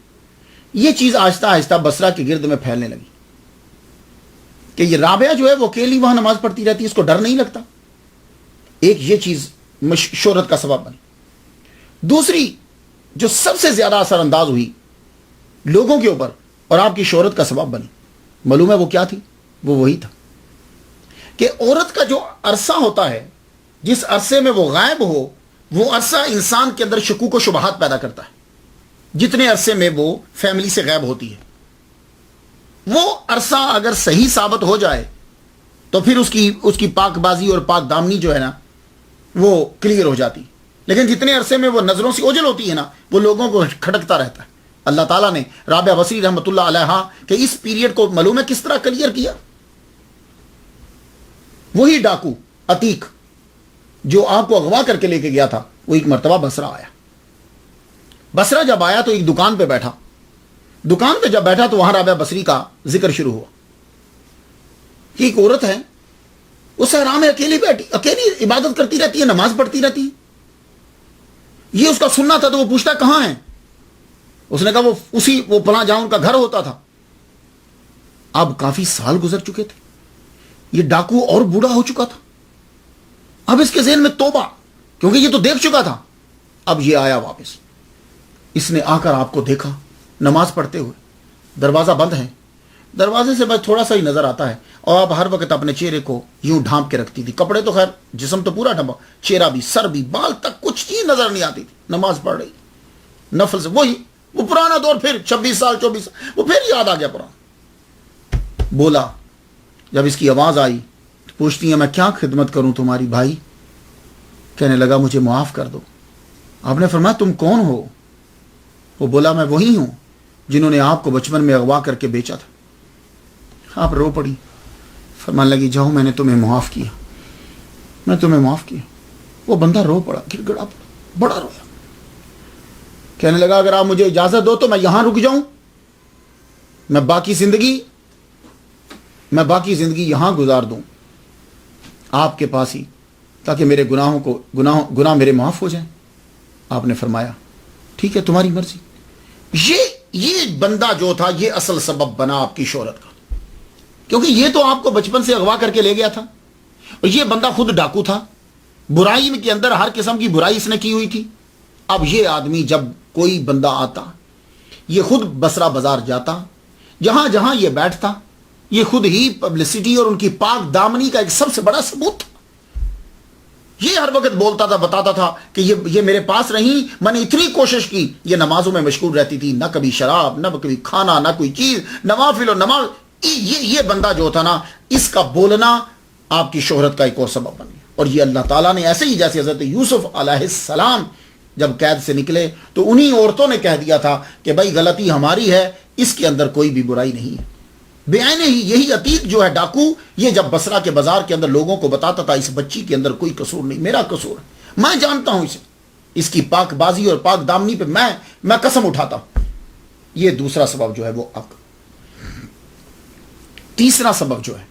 یہ چیز آہستہ آہستہ بصرہ کے گرد میں پھیلنے لگی کہ یہ رابعہ جو ہے وہ اکیلی وہاں نماز پڑھتی رہتی ہے، اس کو ڈر نہیں لگتا۔ ایک یہ چیز شہرت کا سبب بنی۔ دوسری جو سب سے زیادہ اثر انداز ہوئی لوگوں کے اوپر اور آپ کی شہرت کا سبب بنی، معلوم ہے وہ کیا تھی؟ وہ وہی تھا کہ عورت کا جو عرصہ ہوتا ہے، جس عرصے میں وہ غائب ہو، وہ عرصہ انسان کے اندر شکوک و شبہات پیدا کرتا ہے۔ جتنے عرصے میں وہ فیملی سے غائب ہوتی ہے، وہ عرصہ اگر صحیح ثابت ہو جائے تو پھر اس کی پاک بازی اور پاک دامنی جو ہے نا وہ کلیئر ہو جاتی۔ لیکن جتنے عرصے میں وہ نظروں سے اوجھل ہوتی ہے نا، وہ لوگوں کو کھٹکتا رہتا ہے۔ اللہ تعالیٰ نے رابعہ بصری رحمۃ اللہ علیہا کہ اس پیریڈ کو معلوم ہے کس طرح کلیئر کیا؟ وہی ڈاکو عتیق جو آپ کو اغوا کر کے لے کے گیا تھا، وہ ایک مرتبہ بصرہ آیا۔ بصرہ جب آیا تو ایک دکان پہ بیٹھا، دکان پہ جب بیٹھا تو وہاں رابعہ بصری کا ذکر شروع ہوا کہ ایک عورت ہے، وہ صحرا میں اکیلی بیٹھی، اکیلی عبادت کرتی رہتی ہے، نماز پڑھتی رہتی ہے۔ یہ اس کا سننا تھا تو وہ پوچھتا کہاں ہے؟ اس نے کہا وہ فلاں جہاں ان کا گھر ہوتا تھا۔ اب کافی سال گزر چکے تھے، یہ ڈاکو اور بوڑھا ہو چکا تھا۔ اب اس کے ذہن میں توبہ، کیونکہ یہ تو دیکھ چکا تھا۔ اب یہ آیا واپس، اس نے آ کر آپ کو دیکھا نماز پڑھتے ہوئے، دروازہ بند ہے، دروازے سے بس تھوڑا سا ہی نظر آتا ہے، اور آپ ہر وقت اپنے چہرے کو یوں ڈھانپ کے رکھتی تھی۔ کپڑے تو خیر، جسم تو پورا ڈھانپا، چہرہ بھی، سر بھی، بال تک کچھ چیز نظر نہیں آتی تھی۔ نماز پڑھ رہی نفل سے، وہ پرانا دور، پھر 26 سال 24 سال وہ پھر یاد آ گیا پرانا۔ بولا، جب اس کی آواز آئی تو پوچھتی ہیں میں کیا خدمت کروں تمہاری بھائی؟ کہنے لگا مجھے معاف کر دو۔ آپ نے فرمایا تم کون ہو؟ وہ بولا میں وہی ہوں جنہوں نے آپ کو بچپن میں اغوا کر کے بیچا تھا۔ آپ رو پڑی، فرمانے لگی جاؤ میں نے تمہیں معاف کیا، میں تمہیں معاف کیا۔ وہ بندہ رو پڑا، گر گڑا پڑا، بڑا رویا۔ کہنے لگا اگر آپ مجھے اجازت دو تو میں یہاں رک جاؤں، میں باقی زندگی یہاں گزار دوں آپ کے پاس ہی، تاکہ میرے گناہ میرے معاف ہو جائیں۔ آپ نے فرمایا ٹھیک ہے تمہاری مرضی۔ یہ بندہ جو تھا یہ اصل سبب بنا آپ کی شہرت کا، کیونکہ یہ تو آپ کو بچپن سے اغوا کر کے لے گیا تھا، اور یہ بندہ خود ڈاکو تھا، برائی کے اندر ہر قسم کی برائی اس نے کی ہوئی تھی۔ اب یہ آدمی جب کوئی بندہ آتا، یہ خود بصرہ بازار جاتا، جہاں جہاں یہ بیٹھتا، یہ خود ہی پبلسٹی اور ان کی پاک دامنی کا ایک سب سے بڑا ثبوت تھا. یہ ہر وقت بولتا تھا، بتاتا تھا کہ یہ میرے پاس رہیں، میں نے اتنی کوشش کی. یہ نمازوں میں مشغول رہتی تھی، نہ کبھی شراب، نہ کبھی کھانا، نہ کوئی چیز، نوافل اور نماز. یہ بندہ جو تھا نا، اس کا بولنا آپ کی شہرت کا ایک اور سبب بن گیا. اور یہ اللہ تعالیٰ نے ایسے ہی جیسے حضرت یوسف علیہ السلام جب قید سے نکلے تو انہی عورتوں نے کہہ دیا تھا کہ بھائی غلطی ہماری ہے، اس کے اندر کوئی بھی برائی نہیں ہے. بیان ہی یہی عتیق جو ہے ڈاکو، یہ جب بصرہ کے بازار کے اندر لوگوں کو بتاتا تھا اس بچی کے اندر کوئی قصور نہیں، میرا قصور ہے، میں جانتا ہوں اسے، اس کی پاک بازی اور پاک دامنی پہ میں قسم اٹھاتا ہوں. یہ دوسرا سبب جو ہے وہ اب. تیسرا سبب جو ہے،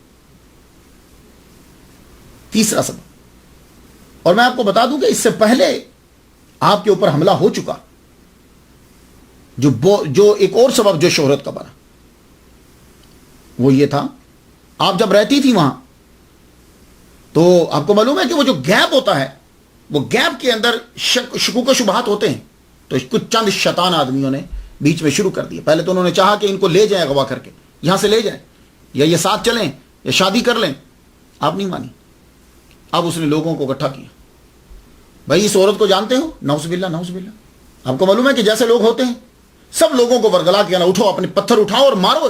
تیسرا سبب، اور میں آپ کو بتا دوں کہ اس سے پہلے آپ کے اوپر حملہ ہو چکا، جو ایک اور سبب جو شہرت کا بنا، وہ یہ تھا آپ جب رہتی تھی وہاں تو آپ کو معلوم ہے کہ وہ جو گیپ ہوتا ہے، وہ گیپ کے اندر شکوک و شبہات ہوتے ہیں. تو کچھ چند شیطان آدمیوں نے بیچ میں شروع کر دیا. پہلے تو انہوں نے چاہا کہ ان کو لے جائیں اغوا کر کے، یہاں سے لے جائیں، یا یہ ساتھ چلیں یا شادی کر لیں. آپ نہیں مانی. اب اس نے لوگوں کو اکٹھا کیا. بھائی اس عورت کو جانتے ہو؟ نعوذ باللہ نعوذ باللہ. آپ کو معلوم ہے کہ جیسے لوگ ہوتے ہیں، سب لوگوں کو ورگلا کے نا، اٹھو اپنے پتھر اٹھاؤ اور مارو.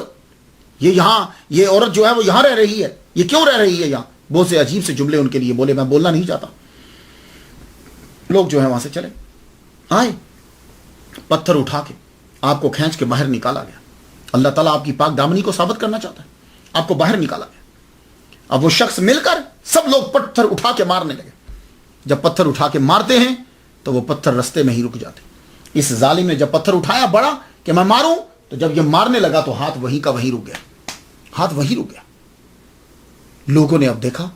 یہ عورت جو ہے وہ یہاں رہ رہی ہے، یہ کیوں رہ رہی ہے یہاں؟ بہت سے عجیب سے جملے ان کے لیے بولے، میں بولنا نہیں چاہتا. لوگ جو ہے وہاں سے چلے آئے، پتھر اٹھا کے آپ کو کھینچ کے باہر نکالا گیا. اللہ تعالیٰ آپ کی پاک دامنی کو ثابت کرنا چاہتا ہے، آپ کو باہر نکالا گیا. اب وہ شخص مل کر سب لوگ پتھر اٹھا کے مارنے لگے. جب پتھر اٹھا کے مارتے ہیں تو وہ پتھر رستے میں ہی رک جاتے. اس ظالم نے جب پتھر اٹھایا بڑا کہ میں ماروں، تو جب یہ مارنے لگا تو ہاتھ وہیں کا وہیں رک گیا. ہاتھ وہیں رک گیا. لوگوں نے اب دیکھا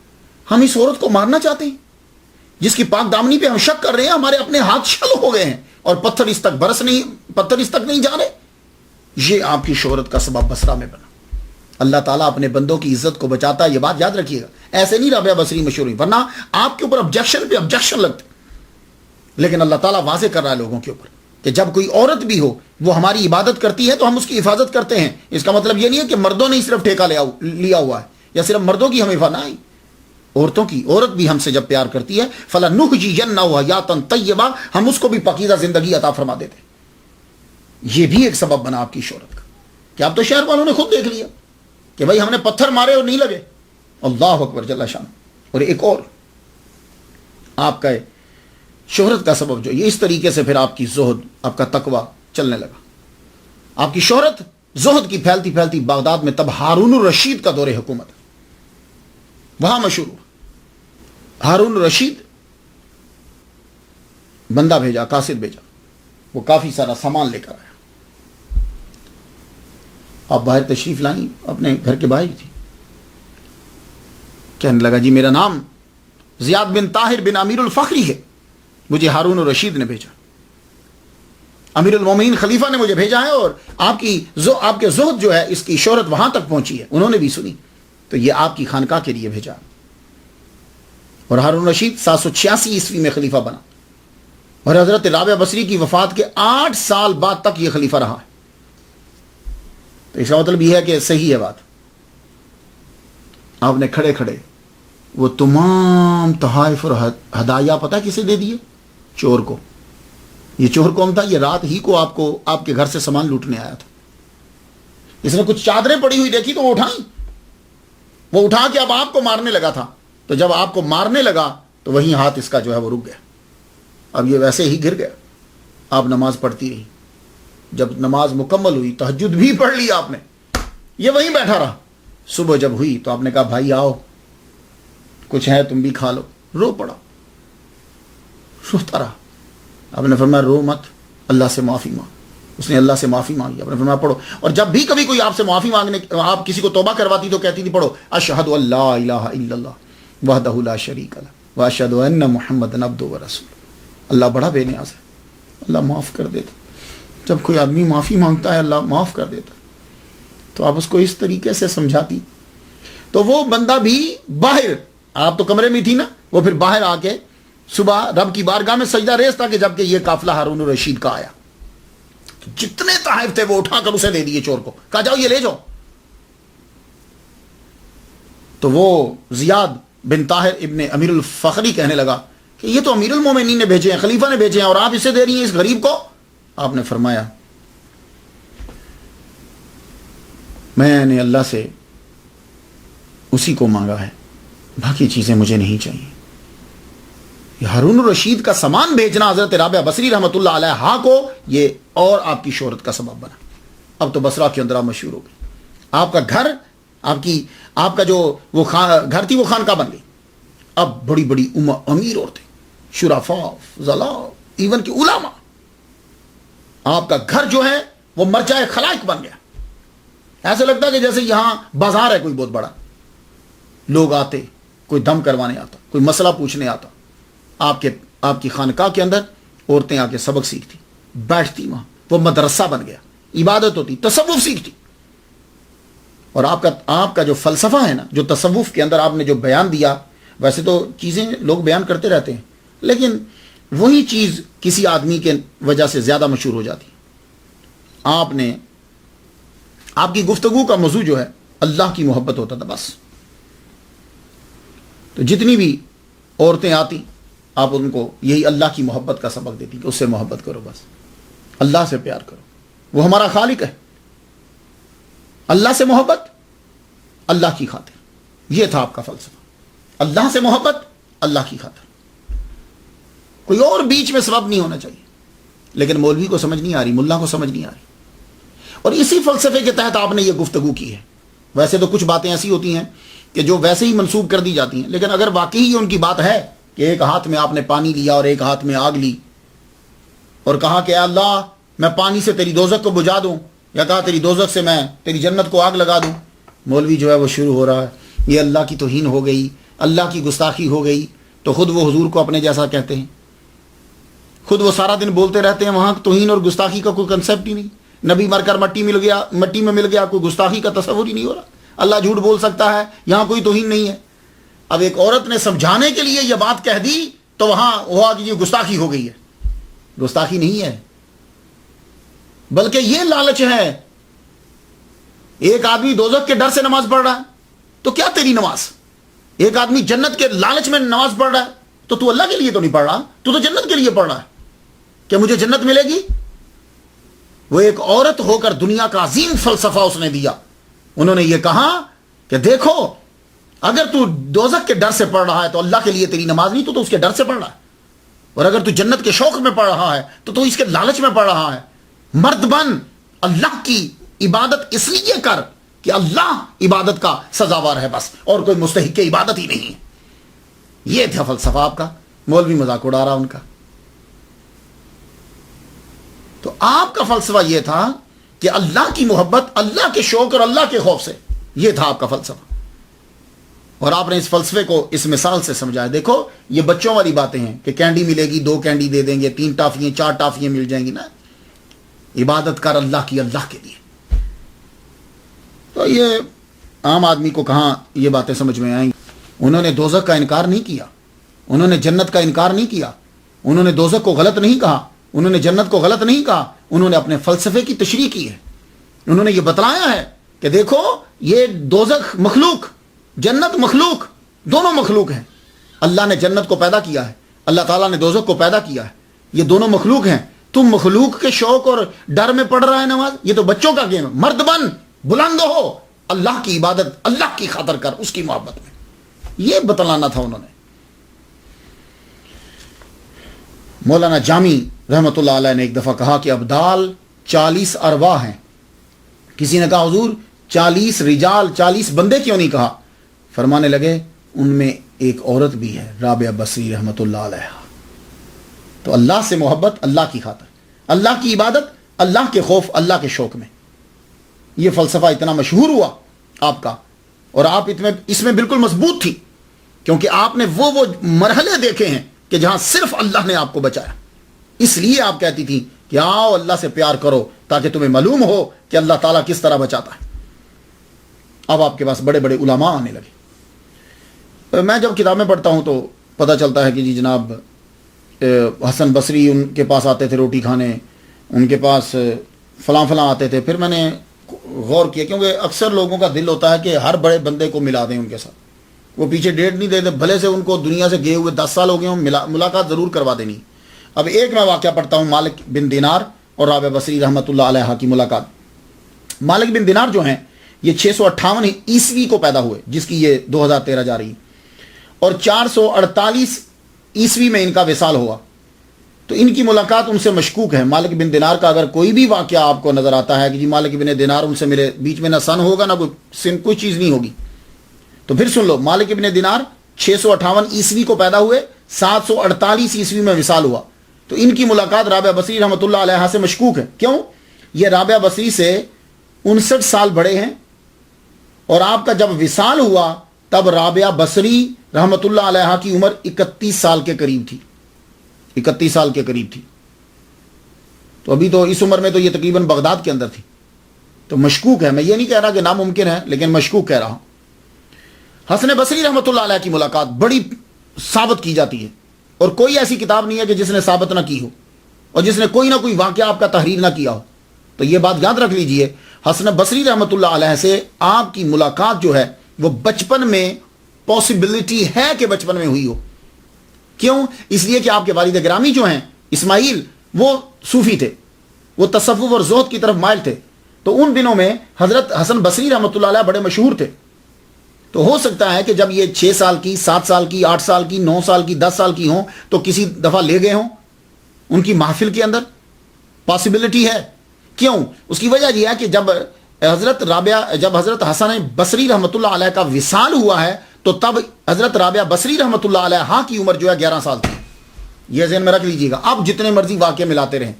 ہم اس عورت کو مارنا چاہتے ہیں، جس کی پاک دامنی پہ ہم شک کر رہے ہیں، ہمارے اپنے ہاتھ شل ہو گئے ہیں اور پتھر اس تک نہیں جا رہے. یہ آپ کی شہرت کا سبب بصرہ میں بنا. اللہ تعالیٰ اپنے بندوں کی عزت کو بچاتا ہے، یہ بات یاد رکھیے گا. ایسے نہیں رابعہ بصری مشہور ہوئی، ورنہ آپ کے اوپر آبجیکشن پہ آبجیکشن لگتے. لیکن اللہ تعالیٰ واضح کر رہا ہے لوگوں کے اوپر کہ جب کوئی عورت بھی ہو وہ ہماری عبادت کرتی ہے تو ہم اس کی حفاظت کرتے ہیں. اس کا مطلب یہ نہیں ہے کہ مردوں نے صرف ٹھیکہ لیا ہوا ہے، یا صرف مردوں کی ہم حفاظت نہیں، عورت بھی ہم سے جب پیار کرتی ہے فَلَنُحْيِيَنَّهُ حَيَاةً طَيِّبَةً، ہم اس کو بھی پاکیزہ زندگی عطا فرما دیتے. یہ بھی ایک سبب بنا آپ کی شہرت کا کہ آپ تو شہر والوں نے خود دیکھ لیا کہ بھائی ہم نے پتھر مارے اور نہیں لگے. اللہ اکبر جل شان. اور ایک اور آپ کا شہرت کا سبب جو یہ اس طریقے سے پھر آپ کی زہد، آپ کا تقوی چلنے لگا. آپ کی شہرت زہد کی پھیلتی پھیلتی بغداد میں تب ہارون الرشید کا دور حکومت وہاں مشہور ہوا. ہارون الرشید بندہ بھیجا، قاصد بھیجا، وہ کافی سارا سامان لے کر آیا. آپ باہر تشریف لائیں، اپنے گھر کے باہر تھی. کہنے لگا جی میرا نام زیاد بن طاہر بن امیر الفخری ہے، مجھے ہارون الرشید نے بھیجا، امیر المومنین خلیفہ نے مجھے بھیجا ہے، اور آپ کے زہد جو ہے اس کی شہرت وہاں تک پہنچی ہے، انہوں نے بھی سنی، تو یہ آپ کی خانقاہ کے لیے بھیجا. اور ہارون الرشید 786 عیسوی میں خلیفہ بنا، اور حضرت رابعہ بصری کی وفات کے 8 سال بعد تک یہ خلیفہ رہا ہے. تو اس کا مطلب یہ ہے کہ صحیح ہے بات. آپ نے کھڑے کھڑے وہ تمام تحائف اور ہدایہ پتہ کسے دے دیے؟ چور کو. یہ چور کون تھا؟ یہ رات ہی کو آپ کے گھر سے سامان لوٹنے آیا تھا. اس نے کچھ چادریں پڑی ہوئی دیکھی تو وہ اٹھائیں، وہ اٹھا کے اب آپ کو مارنے لگا تھا. تو جب آپ کو مارنے لگا تو وہیں ہاتھ اس کا جو ہے وہ رک گیا. اب یہ ویسے ہی گر گیا. آپ نماز پڑھتی رہی. جب نماز مکمل ہوئی، تہجد بھی پڑھ لی آپ نے، یہ وہیں بیٹھا رہا. صبح جب ہوئی تو آپ نے کہا بھائی آؤ کچھ ہے تم بھی کھا لو. رو پڑا، روتا رہا. آپ نے فرمایا رو مت، اللہ سے معافی مانگ. اس نے اللہ سے معافی مانگی. آپ نے فرمایا پڑھو. اور جب بھی کبھی کوئی آپ سے معافی مانگنے، آپ کسی کو توبہ کرواتی تو کہتی تھی پڑھو اشہد ان لا الہ الا اللہ وحدہ لا شریک لہ واشہد ان محمدا عبدہ ورسولہ. اللہ بڑا بے نیاز ہے، اللہ معاف کر دیتا. جب کوئی آدمی معافی مانگتا ہے اللہ معاف کر دیتا. تو آپ اس کو اس طریقے سے سمجھاتی. تو وہ بندہ بھی باہر، آپ تو کمرے میں تھی نا، وہ پھر باہر آ کے صبح رب کی بارگاہ میں سجدہ ریز تھا کہ جب کہ یہ قافلہ ہارون الرشید کا آیا، جتنے تحائف تھے وہ اٹھا کر اسے دے دیے چور کو. کہا جاؤ یہ لے جاؤ. تو وہ زیاد بن طاہر ابن امیر الفخری کہنے لگا کہ یہ تو امیر المومنین نے بھیجے ہیں، خلیفہ نے بھیجے ہیں، اور آپ اسے دے رہی ہیں اس غریب کو؟ آپ نے فرمایا میں نے اللہ سے اسی کو مانگا ہے، باقی چیزیں مجھے نہیں چاہیے۔ یہ ہارون الرشید کا سامان بھیجنا حضرت رابعہ بصری رحمۃ اللہ علیہ کو یہ اور آپ کی شہرت کا سبب بنا۔ اب تو بصرہ کے اندر آپ مشہور ہو گئی، آپ کا گھر، آپ کا جو وہ گھر تھی وہ خانقاہ بن گئی۔ اب بڑی بڑی امیر عورتیں، شرفاء، فضلاء، ایون کہ علماء، آپ کا گھر جو ہے وہ مرجع خلائق بن گیا۔ ایسا لگتا ہے کہ جیسے یہاں بازار ہے کوئی بہت بڑا، لوگ آتے، کوئی دم کروانے آتا، کوئی مسئلہ پوچھنے آتا۔ آپ کی خانقاہ کے اندر عورتیں آ کے سبق سیکھتی، بیٹھتی، وہاں وہ مدرسہ بن گیا، عبادت ہوتی، تصوف سیکھتی۔ اور آپ کا جو فلسفہ ہے نا، جو تصوف کے اندر آپ نے جو بیان دیا، ویسے تو چیزیں لوگ بیان کرتے رہتے ہیں، لیکن وہی چیز کسی آدمی کے وجہ سے زیادہ مشہور ہو جاتی ہے۔ آپ کی گفتگو کا موضوع جو ہے اللہ کی محبت ہوتا تھا بس۔ تو جتنی بھی عورتیں آتی، آپ ان کو یہی اللہ کی محبت کا سبق دیتی کہ اس سے محبت کرو، بس اللہ سے پیار کرو، وہ ہمارا خالق ہے، اللہ سے محبت اللہ کی خاطر۔ یہ تھا آپ کا فلسفہ، اللہ سے محبت اللہ کی خاطر، کوئی اور بیچ میں سبب نہیں ہونا چاہیے۔ لیکن مولوی کو سمجھ نہیں آ رہی، ملا کو سمجھ نہیں آ رہی، اور اسی فلسفے کے تحت آپ نے یہ گفتگو کی ہے۔ ویسے تو کچھ باتیں ایسی ہوتی ہیں کہ جو ویسے ہی منسوب کر دی جاتی ہیں، لیکن اگر واقعی ان کی بات ہے کہ ایک ہاتھ میں آپ نے پانی لیا اور ایک ہاتھ میں آگ لی، اور کہا کہ اے اللہ میں پانی سے تیری دوزخ کو بجھا دوں، یا کہا تیری دوزخ سے میں تیری جنت کو آگ لگا دوں، مولوی جو ہے وہ شروع ہو رہا ہے یہ اللہ کی توہین ہو گئی، اللہ کی گستاخی ہو گئی۔ تو خود وہ حضور کو اپنے جیسا کہتے ہیں، خود وہ سارا دن بولتے رہتے ہیں، وہاں توہین اور گستاخی کا کوئی کنسیپٹ ہی نہیں۔ نبی مر کر مٹی میں مل گیا، کوئی گستاخی کا تصور ہی نہیں ہو رہا۔ اللہ جھوٹ بول سکتا ہے، یہاں کوئی توہین نہیں ہے۔ اب ایک عورت نے سمجھانے کے لیے یہ بات کہہ دی تو وہاں ہوا کہ یہ گستاخی ہو گئی ہے۔ گستاخی نہیں ہے، بلکہ یہ لالچ ہے۔ ایک آدمی دوزخ کے ڈر سے نماز پڑھ رہا ہے تو کیا تیری نماز؟ ایک آدمی جنت کے لالچ میں نماز پڑھ رہا ہے تو اللہ کے لیے تو نہیں پڑھ رہا، تو جنت کے لیے پڑھ رہا ہے کہ مجھے جنت ملے گی۔ وہ ایک عورت ہو کر دنیا کا عظیم فلسفہ اس نے دیا۔ انہوں نے یہ کہا کہ دیکھو اگر تو دوزخ کے ڈر سے پڑھ رہا ہے تو اللہ کے لیے تیری نماز نہیں، تو اس کے ڈر سے پڑھ رہا ہے، اور اگر تو جنت کے شوق میں پڑھ رہا ہے تو اس کے لالچ میں پڑھ رہا ہے۔ مرد بن، اللہ کی عبادت اس لیے کر کہ اللہ عبادت کا سزاوار ہے بس، اور کوئی مستحق عبادت ہی نہیں ہے۔ یہ تھا فلسفہ آپ کا۔ مولوی مذاق اڑا رہا ان کا۔ تو آپ کا فلسفہ یہ تھا کہ اللہ کی محبت، اللہ کے شوق اور اللہ کے خوف سے، یہ تھا آپ کا فلسفہ۔ اور آپ نے اس فلسفے کو اس مثال سے سمجھایا۔ دیکھو یہ بچوں والی باتیں ہیں کہ کینڈی ملے گی، 2 کینڈی دے دیں گے، 3 ٹافیاں 4 ٹافیاں مل جائیں گی نا۔ عبادت کر اللہ کی، اللہ کے لیے۔ تو یہ عام آدمی کو کہاں یہ باتیں سمجھ میں آئیں گی؟ انہوں نے دوزخ کا انکار نہیں کیا، انہوں نے جنت کا انکار نہیں کیا، انہوں نے دوزخ کو غلط نہیں کہا، انہوں نے جنت کو غلط نہیں کہا، انہوں نے اپنے فلسفے کی تشریح کی ہے۔ انہوں نے یہ بتلایا ہے کہ دیکھو یہ دوزخ مخلوق، جنت مخلوق، دونوں مخلوق ہیں۔ اللہ نے جنت کو پیدا کیا ہے، اللہ تعالیٰ نے دوزخ کو پیدا کیا ہے، یہ دونوں مخلوق ہیں۔ تم مخلوق کے شوق اور ڈر میں پڑھ رہا ہے نماز، یہ تو بچوں کا گیم ہے۔ مرد بن، بلند ہو، اللہ کی عبادت اللہ کی خاطر کر، اس کی محبت میں۔ یہ بتلانا تھا انہوں نے۔ مولانا جامی رحمۃ اللہ علیہ نے ایک دفعہ کہا کہ ابدال 40 ارواح ہیں۔ کسی نے کہا حضور 40 رجال، 40 بندے کیوں نہیں کہا؟ فرمانے لگے ان میں ایک عورت بھی ہے، رابعہ بصری رحمۃ اللہ علیہ۔ تو اللہ سے محبت اللہ کی خاطر، اللہ کی عبادت اللہ کے خوف، اللہ کے شوق میں۔ یہ فلسفہ اتنا مشہور ہوا آپ کا، اور آپ اس میں بالکل مضبوط تھی، کیونکہ آپ نے وہ مرحلے دیکھے ہیں کہ جہاں صرف اللہ نے آپ کو بچایا۔ اس لیے آپ کہتی تھی کہ آؤ اللہ سے پیار کرو تاکہ تمہیں معلوم ہو کہ اللہ تعالیٰ کس طرح بچاتا ہے۔ اب آپ کے پاس بڑے بڑے علماء آنے لگے۔ میں جب کتابیں پڑھتا ہوں تو پتہ چلتا ہے کہ جی جناب حسن بصری ان کے پاس آتے تھے روٹی کھانے، ان کے پاس فلاں فلاں آتے تھے۔ پھر میں نے غور کیا، کیونکہ اکثر لوگوں کا دل ہوتا ہے کہ ہر بڑے بندے کو ملا دیں ان کے ساتھ، وہ پیچھے ڈیٹ نہیں دیتے، بھلے سے ان کو دنیا سے گئے ہوئے 10 سال ہو گئے ہوں، ملاقات ضرور کروا دینی۔ اب ایک میں واقعہ پڑھتا ہوں، مالک بن دینار اور رابعہ بصری رحمۃ اللہ علیہ کی ملاقات۔ مالک بن دینار جو ہیں یہ 658 عیسوی کو پیدا ہوئے، جس کی یہ 2013 جا رہی، اور 448 عیسوی میں ان کا وصال ہوا۔ تو ان کی ملاقات ان سے مشکوک ہے۔ مالک بن دینار کا اگر کوئی بھی واقعہ آپ کو نظر آتا ہے کہ جی مالک بن دینار ان سے ملے، بیچ میں نہ سن ہوگا نہ کوئی چیز نہیں ہوگی، تو پھر سن لو، مالک بن دینار 658 عیسوی کو پیدا ہوئے، 748 عیسوی میں وصال ہوا۔ تو ان کی ملاقات رابعہ بصری رحمۃ اللہ علیہ سے مشکوک ہے۔ کیوں؟ یہ رابعہ بصری سے 59 سال بڑے ہیں، اور آپ کا جب وصال ہوا تب رابعہ بصری رحمۃ اللہ علیہ کی عمر 31 سال کے قریب تھی، 31 سال کے قریب تھی۔ تو ابھی تو اس عمر میں تو یہ تقریباً بغداد کے اندر تھی۔ تو مشکوک ہے، میں یہ نہیں کہہ رہا کہ ناممکن ہے، لیکن مشکوک کہہ رہا ہوں۔ حسن بصری رحمۃ اللہ علیہ کی ملاقات بڑی ثابت کی جاتی ہے، اور کوئی ایسی کتاب نہیں ہے کہ جس نے ثابت نہ کی ہو، اور جس نے کوئی نہ کوئی واقعہ آپ کا تحریر نہ کیا ہو۔ تو یہ بات یاد رکھ لیجئے، حسن بصری رحمۃ اللہ علیہ سے آپ کی ملاقات جو ہے وہ بچپن میں پاسبلٹی ہے کہ بچپن میں ہوئی ہو۔ کیوں؟ اس لیے کہ آپ کے والد گرامی جو ہیں اسماعیل، وہ صوفی تھے، وہ تصوف اور زہد کی طرف مائل تھے۔ تو ان دنوں میں حضرت حسن بصری رحمۃ اللہ علیہ بڑے مشہور تھے۔ تو ہو سکتا ہے کہ جب یہ 6 سال کی، 7 سال کی، 8 سال کی، 9 سال کی، 10 سال کی ہوں تو کسی دفعہ لے گئے ہوں ان کی محفل کے اندر، پاسبلٹی ہے۔ کیوں؟ اس کی وجہ یہ ہے کہ جب حضرت حسن بصری رحمۃ اللہ علیہ کا وصال ہوا ہے تو تب حضرت رابعہ بصری رحمۃ اللہ علیہ کی عمر جو ہے 11 سال تھی۔ یہ ذہن میں رکھ لیجیے گا۔ آپ جتنے مرضی واقعے ملاتے رہیں،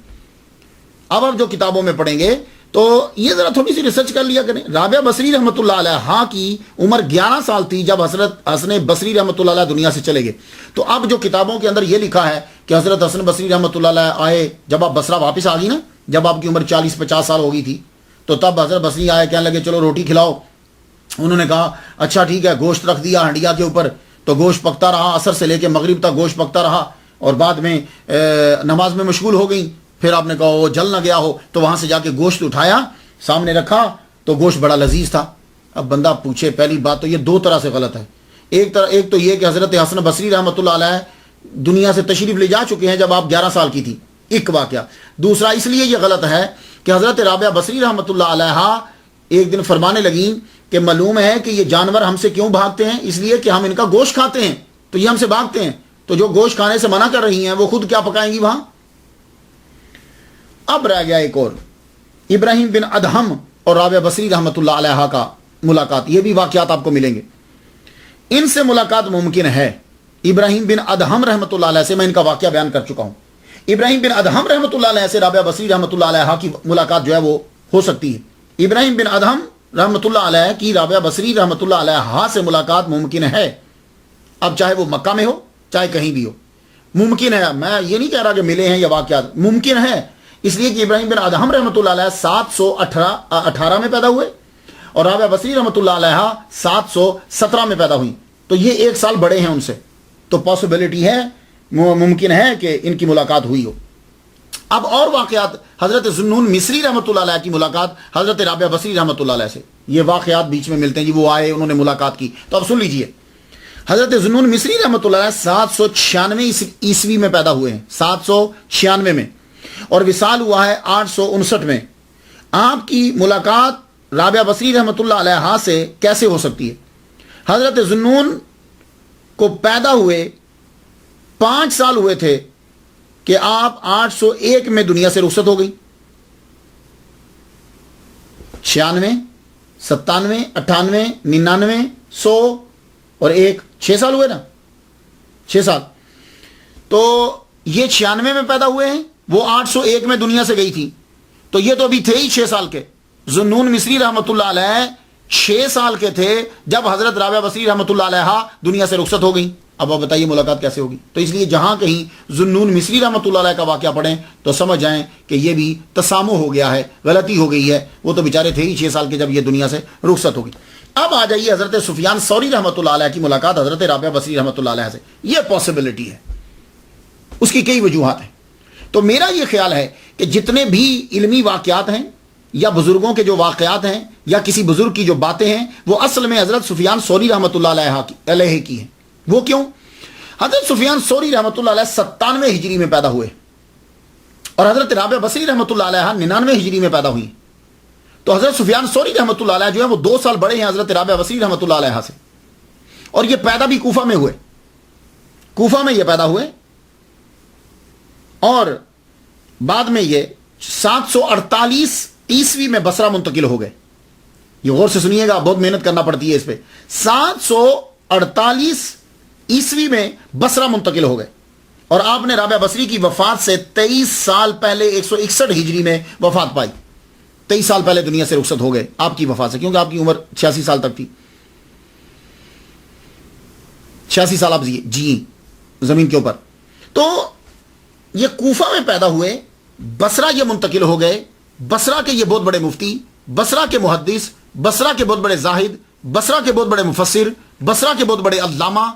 اب آپ جو کتابوں میں پڑھیں گے تو یہ ذرا تھوڑی سی ریسرچ کر لیا کریں۔ رابعہ بصری رحمۃ اللہ علیہ کی عمر 11 سال تھی جب حضرت حسن بصری رحمۃ اللہ علیہ دنیا سے چلے گئے۔ تو اب جو کتابوں کے اندر یہ لکھا ہے کہ حضرت حسن بصری رحمۃ اللہ علیہ آئے جب آپ بصرہ واپس آ گئی نا، جب آپ کی عمر 40-50 سال ہو گئی تھی، تو تب حضرت بصری آئے، کہنے لگے چلو روٹی کھلاؤ۔ انہوں نے کہا اچھا ٹھیک ہے، گوشت رکھ دیا ہنڈیا کے اوپر، تو گوشت پکتا رہا، عصر سے لے کے مغرب تک گوشت پکتا رہا، اور بعد میں نماز میں مشغول ہو گئی۔ پھر آپ نے کہا وہ جل نہ گیا ہو، تو وہاں سے جا کے گوشت اٹھایا، سامنے رکھا، تو گوشت بڑا لذیذ تھا۔ اب بندہ پوچھے، پہلی بات تو یہ 2 طرح سے غلط ہے۔ ایک تو یہ کہ حضرت حسن بصری رحمۃ اللہ علیہ دنیا سے تشریف لے جا چکے ہیں جب آپ 11 سال کی تھی، ایک واقعہ۔ دوسرا اس لیے یہ غلط ہے کہ حضرت رابعہ بصری رحمۃ اللہ علیہ ایک دن فرمانے لگیں کہ معلوم ہے کہ یہ جانور ہم سے کیوں بھاگتے ہیں، اس لیے کہ ہم ان کا گوشت کھاتے ہیں، تو یہ ہم سے بھاگتے ہیں۔ تو جو گوشت کھانے سے منع کر رہی ہیں وہ خود کیا پکائیں گی وہاں؟ اب رہ گیا ایک اور، ابراہیم بن ادہم اور رابعہ بصری رحمۃ اللہ علیہ کا ملاقات۔ یہ بھی واقعات آپ کو ملیں گے، ان سے ملاقات ممکن ہے۔ ابراہیم بن ادہم رحمۃ اللہ علیہ سے میں ان کا واقعہ بیان کر چکا ہوں۔ ابراہیم بن ادہم رحمۃ اللہ علیہ سے رابعہ بصری رحمۃ اللہ علیہ کی ملاقات جو ہے وہ ہو سکتی ہے۔ ابراہیم بن ادہم رحمۃ اللہ علیہ کی رابعہ بصری رحمۃ اللہ علیہ سے ملاقات ممکن ہے۔ اب چاہے وہ مکہ میں ہو چاہے کہیں بھی ہو، ممکن ہے۔ میں یہ نہیں کہہ رہا کہ ملے ہیں یہ واقعات، ممکن ہے، اس لیے کہ ابراہیم بن ادہم رحمۃ اللہ علیہ 718 میں پیدا ہوئے، اور رابعہ بصری رحمۃ اللہ علیہ 717 میں پیدا ہوئی۔ تو یہ 1 سال بڑے ہیں ان سے، تو پاسبلٹی ہے، ممکن ہے کہ ان کی ملاقات ہوئی ہو۔ اب اور واقعات، حضرت ذوالنون مصری رحمۃ اللہ علیہ کی ملاقات حضرت رابعہ بصری رحمۃ اللہ علیہ سے، یہ واقعات بیچ میں ملتے ہیں جی، وہ آئے، انہوں نے ملاقات کی۔ تو اب سن لیجئے، حضرت ذوالنون مصری رحمۃ اللہ علیہ 796 عیسوی میں پیدا ہوئے ہیں، 796 میں، اور وصال ہوا ہے 859 میں۔ آپ کی ملاقات رابعہ بصری رحمۃ اللہ علیہ سے کیسے ہو سکتی ہے؟ حضرت ذوالنون کو پیدا ہوئے 5 سال ہوئے تھے کہ آپ 801 میں دنیا سے رخصت ہو گئی۔ 96 97 98 99 100 اور 6 سال ہوئے نا، 6 سال۔ تو یہ 96 میں پیدا ہوئے ہیں، وہ 801 میں دنیا سے گئی تھی، تو یہ تو ابھی تھے ہی 6 سال کے۔ ذوالنون مصری رحمۃ اللہ علیہ 6 سال کے تھے جب حضرت رابعہ بصری رحمۃ اللہ علیہ دنیا سے رخصت ہو گئی۔ اب آپ بتائیے ملاقات کیسے ہوگی؟ تو اس لیے جہاں کہیں ذوالنون مصری رحمۃ اللہ علیہ کا واقعہ پڑھیں تو سمجھ جائیں کہ یہ بھی تسامح ہو گیا ہے، غلطی ہو گئی ہے، وہ تو بیچارے تھے ہی 6 سال کے جب یہ دنیا سے رخصت ہوگی۔ اب آ جائیے حضرت سفیان ثوری رحمۃ اللہ علیہ کی ملاقات حضرت رابعہ بصری رحمۃ اللہ علیہ سے، یہ پاسبلٹی ہے، اس کی کئی وجوہات ہیں۔ تو میرا یہ خیال ہے کہ جتنے بھی علمی واقعات ہیں یا بزرگوں کے جو واقعات ہیں یا کسی بزرگ کی جو باتیں ہیں وہ اصل میں حضرت سفیان ثوری رحمۃ اللہ علیہ کی ہیں. وہ کیوں؟ حضرت سفیان ثوری رحمۃ اللہ علیہ 97 ہجری میں پیدا ہوئے اور حضرت رابعہ بصری رحمۃ اللہ علیہ 99 ہجری میں پیدا ہوئی. تو حضرت سفیان ثوری رحمۃ اللہ علیہ جو ہے وہ 2 سال بڑے ہیں حضرت رابعہ بصری رحمۃ اللہ علیہ سے. اور یہ پیدا بھی کوفہ میں ہوئے، کوفہ میں یہ پیدا ہوئے اور بعد میں یہ 748 عیسوی میں بصرہ منتقل ہو گئے. یہ غور سے سنیے گا، بہت محنت کرنا پڑتی ہے اس پہ. 748 عیسوی میں بصرہ منتقل ہو گئے اور آپ نے رابعہ بصری کی وفات سے 23 سال پہلے 161 ہجری میں وفات پائی. 23 سال پہلے دنیا سے رخصت ہو گئے آپ کی وفات سے، کیونکہ آپ کی عمر 86 سال تک تھی. 86 سال آپ جی زمین کے اوپر. تو یہ کوفہ میں پیدا ہوئے، بصرہ یہ منتقل ہو گئے. بصرہ کے یہ بہت بڑے مفتی، بصرہ کے محدث، بصرہ کے بہت بڑے زاہد، بصرہ کے بہت بڑے مفسر، بصرہ کے بہت بڑے علامہ،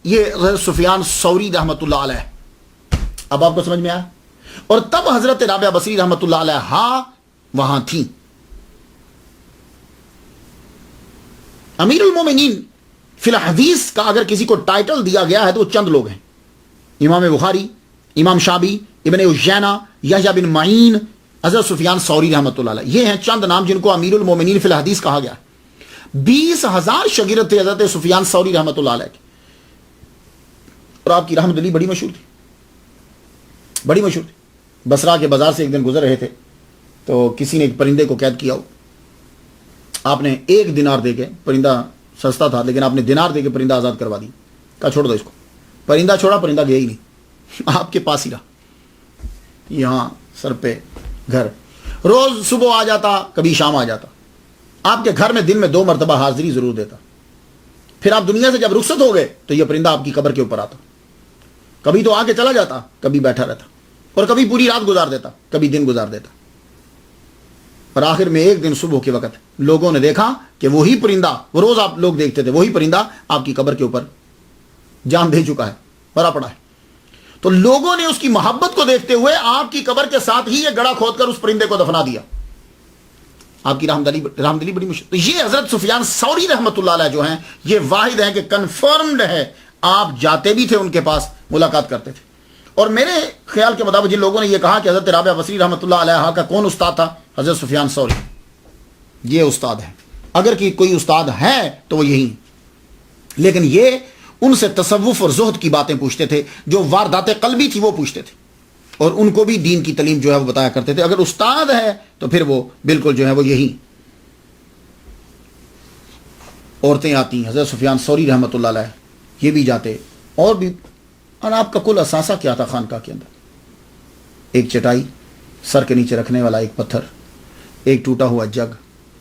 یہ حضرت سفیان ثوری رحمۃ اللہ علیہ. اب آپ کو سمجھ میں آیا؟ اور تب حضرت رابعہ بصری رحمۃ اللہ علیہ وہاں تھیں. امیر المومنین فی الحدیث کا اگر کسی کو ٹائٹل دیا گیا ہے تو وہ چند لوگ ہیں. امام بخاری، امام شابی، ابن عجینہ، یحییٰ بن معین، حضرت سفیان ثوری رحمۃ اللہ علیہ. یہ ہیں چند نام جن کو امیر المومنین فی الحدیث کہا گیا. 20,000 شاگرد تھے حضرت سفیان ثوری رحمۃ اللہ علیہ کے. اور آپ کی رحمت دلی بڑی مشہور تھی، بڑی مشہور تھی. بصرہ کے بازار سے ایک دن گزر رہے تھے تو کسی نے ایک پرندے کو قید کیا ہو. آپ نے 1 دینار دے کے، پرندہ سستا تھا لیکن آپ نے دینار دے کے پرندہ آزاد کروا دی. کہا چھوڑ دو اس کو. پرندہ چھوڑا، پرندہ گیا ہی نہیں، آپ کے پاس ہی رہا، یہاں سر پہ گھر. روز صبح آ جاتا، کبھی شام آ جاتا. آپ کے گھر میں دن میں 2 مرتبہ حاضری ضرور دیتا. پھر آپ دنیا سے جب رخصت ہو گئے تو یہ پرندہ آپ کی قبر کے اوپر آتا. کبھی تو آ کے چلا جاتا، کبھی بیٹھا رہتا، اور کبھی پوری رات گزار دیتا، کبھی دن گزار دیتا. اور آخر میں ایک دن صبح کے وقت لوگوں نے دیکھا کہ وہی پرندہ، وہ روز آپ لوگ دیکھتے تھے، وہی پرندہ آپ کی قبر کے اوپر جان دے چکا ہے، مرا پڑا ہے. تو لوگوں نے اس کی محبت کو دیکھتے ہوئے آپ کی قبر کے ساتھ ہی یہ گڑھا کھود کر اس پرندے کو دفنا دیا. آپ کی رحمدلی بڑی مشکل. تو یہ حضرت سفیان ثوری رحمۃ اللہ علیہ جو ہیں یہ واحد ہیں کہ کنفرمڈ ہے، آپ جاتے بھی تھے ان کے پاس، ملاقات کرتے تھے. اور میرے خیال کے مطابق جن لوگوں نے یہ کہا کہ حضرت رابعہ بصری رحمۃ اللہ علیہ کا کون استاد تھا، حضرت سفیان ثوری، یہ استاد ہے. اگر کہ کوئی استاد ہے تو وہ یہی. لیکن یہ ان سے تصوف اور زہد کی باتیں پوچھتے تھے، جو واردات قلبی تھی وہ پوچھتے تھے، اور ان کو بھی دین کی تعلیم جو ہے وہ بتایا کرتے تھے. اگر استاد ہے تو پھر وہ بالکل جو ہے وہ یہی. عورتیں آتی، حضرت سفیان ثوری رحمۃ اللہ علیہ یہ بھی جاتے. اور بھی. اور آپ کا کل اثاثہ کیا تھا خانقاہ کے اندر؟ ایک چٹائی، سر کے نیچے رکھنے والا ایک پتھر، ایک ٹوٹا ہوا جگ،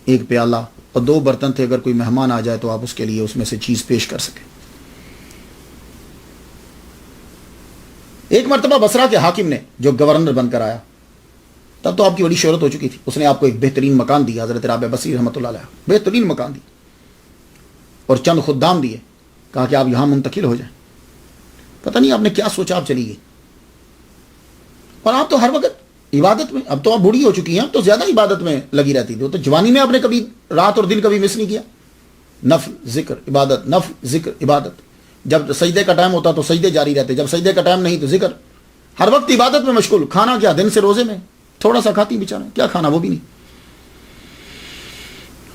ایک پیالہ اور 2 برتن تھے. اگر کوئی مہمان آ جائے تو آپ اس کے لیے اس میں سے چیز پیش کر سکیں. ایک مرتبہ بصرہ کے حاکم نے جو گورنر بن کر آیا، تب تو آپ کی بڑی شہرت ہو چکی تھی، اس نے آپ کو ایک بہترین مکان دیا، حضرت رابعہ بصری رحمۃ اللہ علیہ، بہترین مکان دی اور چند خدام دیے. کہا کہ آپ یہاں منتقل ہو جائیں. پتہ نہیں آپ نے کیا سوچا، آپ چلی گئی. اور آپ تو ہر وقت عبادت میں، اب تو آپ بوڑھی ہو چکی ہیں، اب تو زیادہ عبادت میں لگی رہتی تھی. تو جوانی میں آپ نے کبھی رات اور دن کبھی مس نہیں کیا. نفل ذکر عبادت، نفل ذکر عبادت. جب سجدے کا ٹائم ہوتا تو سجدے جاری رہتے، جب سجدے کا ٹائم نہیں تو ذکر. ہر وقت عبادت میں مشغول. کھانا کیا، دن سے روزے میں تھوڑا سا کھاتی بیچارہ، کیا کھانا وہ بھی نہیں.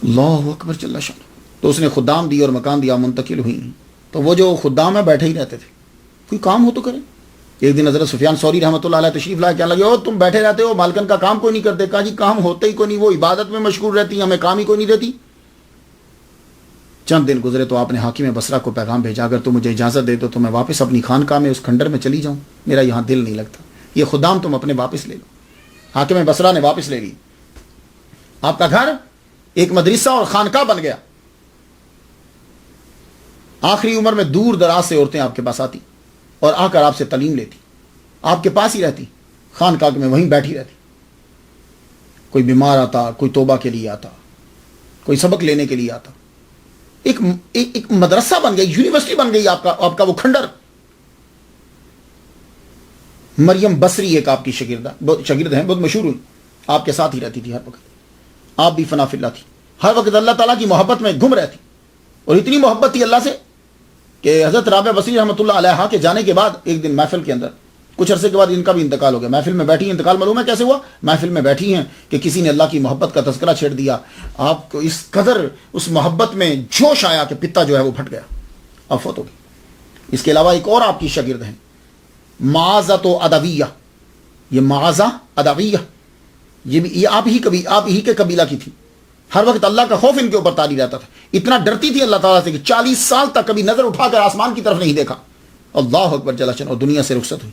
اللہ اکبر جل شان. تو اس نے خدام دی اور مکان دیا، منتقل ہوئی. تو وہ جو خدام ہیں بیٹھے ہی رہتے تھے، کوئی کام ہو تو کریں. ایک دن حضرت سفیان ثوری رحمۃ اللہ علیہ تشریف لائے، کہنے لگے او تم بیٹھے رہتے ہو، مالکن کا کام کوئی نہیں کرتے. کہا جی کام ہوتا ہی کوئی نہیں، وہ عبادت میں مشغول رہتی، ہمیں کام ہی کوئی نہیں دیتی. چند دن گزرے تو آپ نے حاکم بصرہ کو پیغام بھیجا، اگر تم مجھے اجازت دے تو میں واپس اپنی خانقاہ میں اس کھنڈر میں چلی جاؤں، میرا یہاں دل نہیں لگتا، یہ خدام تم اپنے واپس لے لو. حاکم بصرہ نے واپس لے لی. آپ کا گھر ایک مدرسہ اور خانقاہ بن گیا. آخری عمر میں دور دراز سے عورتیں آپ کے پاس آتی اور آ کر آپ سے تعلیم لیتی، آپ کے پاس ہی رہتی، خانقاہ میں وہیں بیٹھی رہتی. کوئی بیمار آتا، کوئی توبہ کے لیے آتا، کوئی سبق لینے کے لیے آتا. ایک مدرسہ بن گئی، یونیورسٹی بن گئی آپ کا وہ کھنڈر. مریم بصری ایک آپ کی شاگرد ہیں، بہت مشہور ہوئی، آپ کے ساتھ ہی رہتی تھی ہر وقت. آپ بھی فنا فی اللہ تھی، ہر وقت اللہ تعالیٰ کی محبت میں گم رہتی، اور اتنی محبت تھی اللہ سے کہ حضرت رابعہ بصری رحمۃ اللہ علیہ کے جانے کے بعد ایک دن محفل کے اندر کچھ عرصے کے بعد ان کا بھی انتقال ہو گیا، محفل میں بیٹھی، انتقال معلوم ہے کیسے ہوا، محفل میں بیٹھی ہیں کہ کسی نے اللہ کی محبت کا تذکرہ چھیڑ دیا، آپ کو اس قدر اس محبت میں جوش آیا کہ پتا جو ہے وہ پھٹ گیا، اب فوت ہو گئی۔ اس کے علاوہ ایک اور آپ کی شاگرد ہیں معاذۃ ادویہ، یہ معاذہ ادویہ، یہ آپ ہی کے قبیلہ کی تھی، ہر وقت اللہ کا خوف ان کے اوپر طاری رہتا تھا، اتنا ڈرتی تھی اللہ تعالیٰ سے کہ 40 سال تک کبھی نظر اٹھا کر آسمان کی طرف نہیں دیکھا، اللہ اکبر جل شانہ، اور دنیا سے رخصت ہوئی۔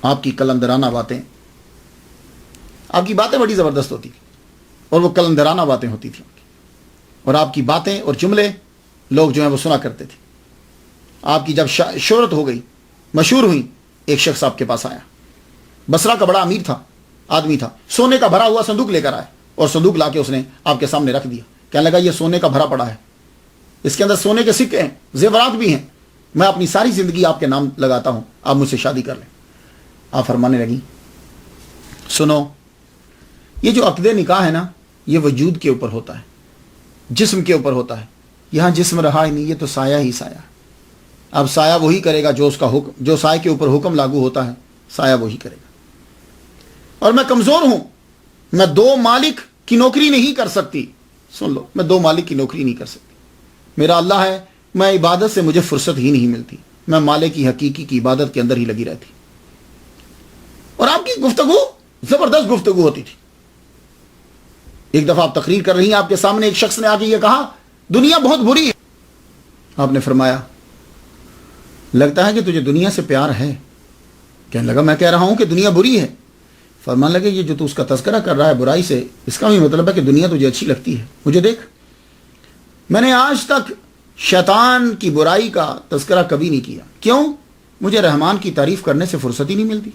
آپ کی کلندرانہ باتیں، آپ کی باتیں بڑی زبردست ہوتی تھی، اور وہ کلندرانہ باتیں ہوتی تھیں، اور آپ کی باتیں اور جملے لوگ جو ہیں وہ سنا کرتے تھے۔ آپ کی جب شہرت ہو گئی، مشہور ہوئی، ایک شخص آپ کے پاس آیا، بصرہ کا بڑا امیر تھا، آدمی تھا، سونے کا بھرا ہوا صندوق لے کر آیا، اور صندوق لا کے اس نے آپ کے سامنے رکھ دیا، کہنے لگا یہ سونے کا بھرا پڑا ہے، اس کے اندر سونے کے سکے ہیں، زیورات بھی ہیں، میں اپنی ساری زندگی آپ کے نام لگاتا ہوں، آپ مجھ سے شادی کر لیں۔ آپ فرمانے لگی سنو، یہ جو عقد نکاح ہے نا، یہ وجود کے اوپر ہوتا ہے، جسم کے اوپر ہوتا ہے، یہاں جسم رہا ہی نہیں، یہ تو سایہ ہی سایہ ہے، اب سایہ وہی کرے گا جو اس کا حکم، جو سایہ کے اوپر حکم لاگو ہوتا ہے، سایہ وہی کرے گا، اور میں کمزور ہوں، میں 2 مالک کی نوکری نہیں کر سکتی، سن لو، میں 2 مالک کی نوکری نہیں کر سکتی، میرا اللہ ہے، میں عبادت سے مجھے فرصت ہی نہیں ملتی، میں مالک کی حقیقی کی عبادت کے اندر ہی لگی رہتی۔ اور آپ کی گفتگو زبردست گفتگو ہوتی تھی۔ ایک دفعہ آپ تقریر کر رہی ہیں، آپ کے سامنے ایک شخص نے آ کے یہ کہا دنیا بہت بری ہے، آپ نے فرمایا لگتا ہے کہ تجھے دنیا سے پیار ہے، کہنے لگا میں کہہ رہا ہوں کہ دنیا بری ہے، فرمانے لگے یہ جو تو اس کا تذکرہ کر رہا ہے برائی سے، اس کا بھی مطلب ہے کہ دنیا تجھے اچھی لگتی ہے، مجھے دیکھ، میں نے آج تک شیطان کی برائی کا تذکرہ کبھی نہیں کیا، کیوں؟ مجھے رحمان کی تعریف کرنے سے فرصت ہی نہیں ملتی۔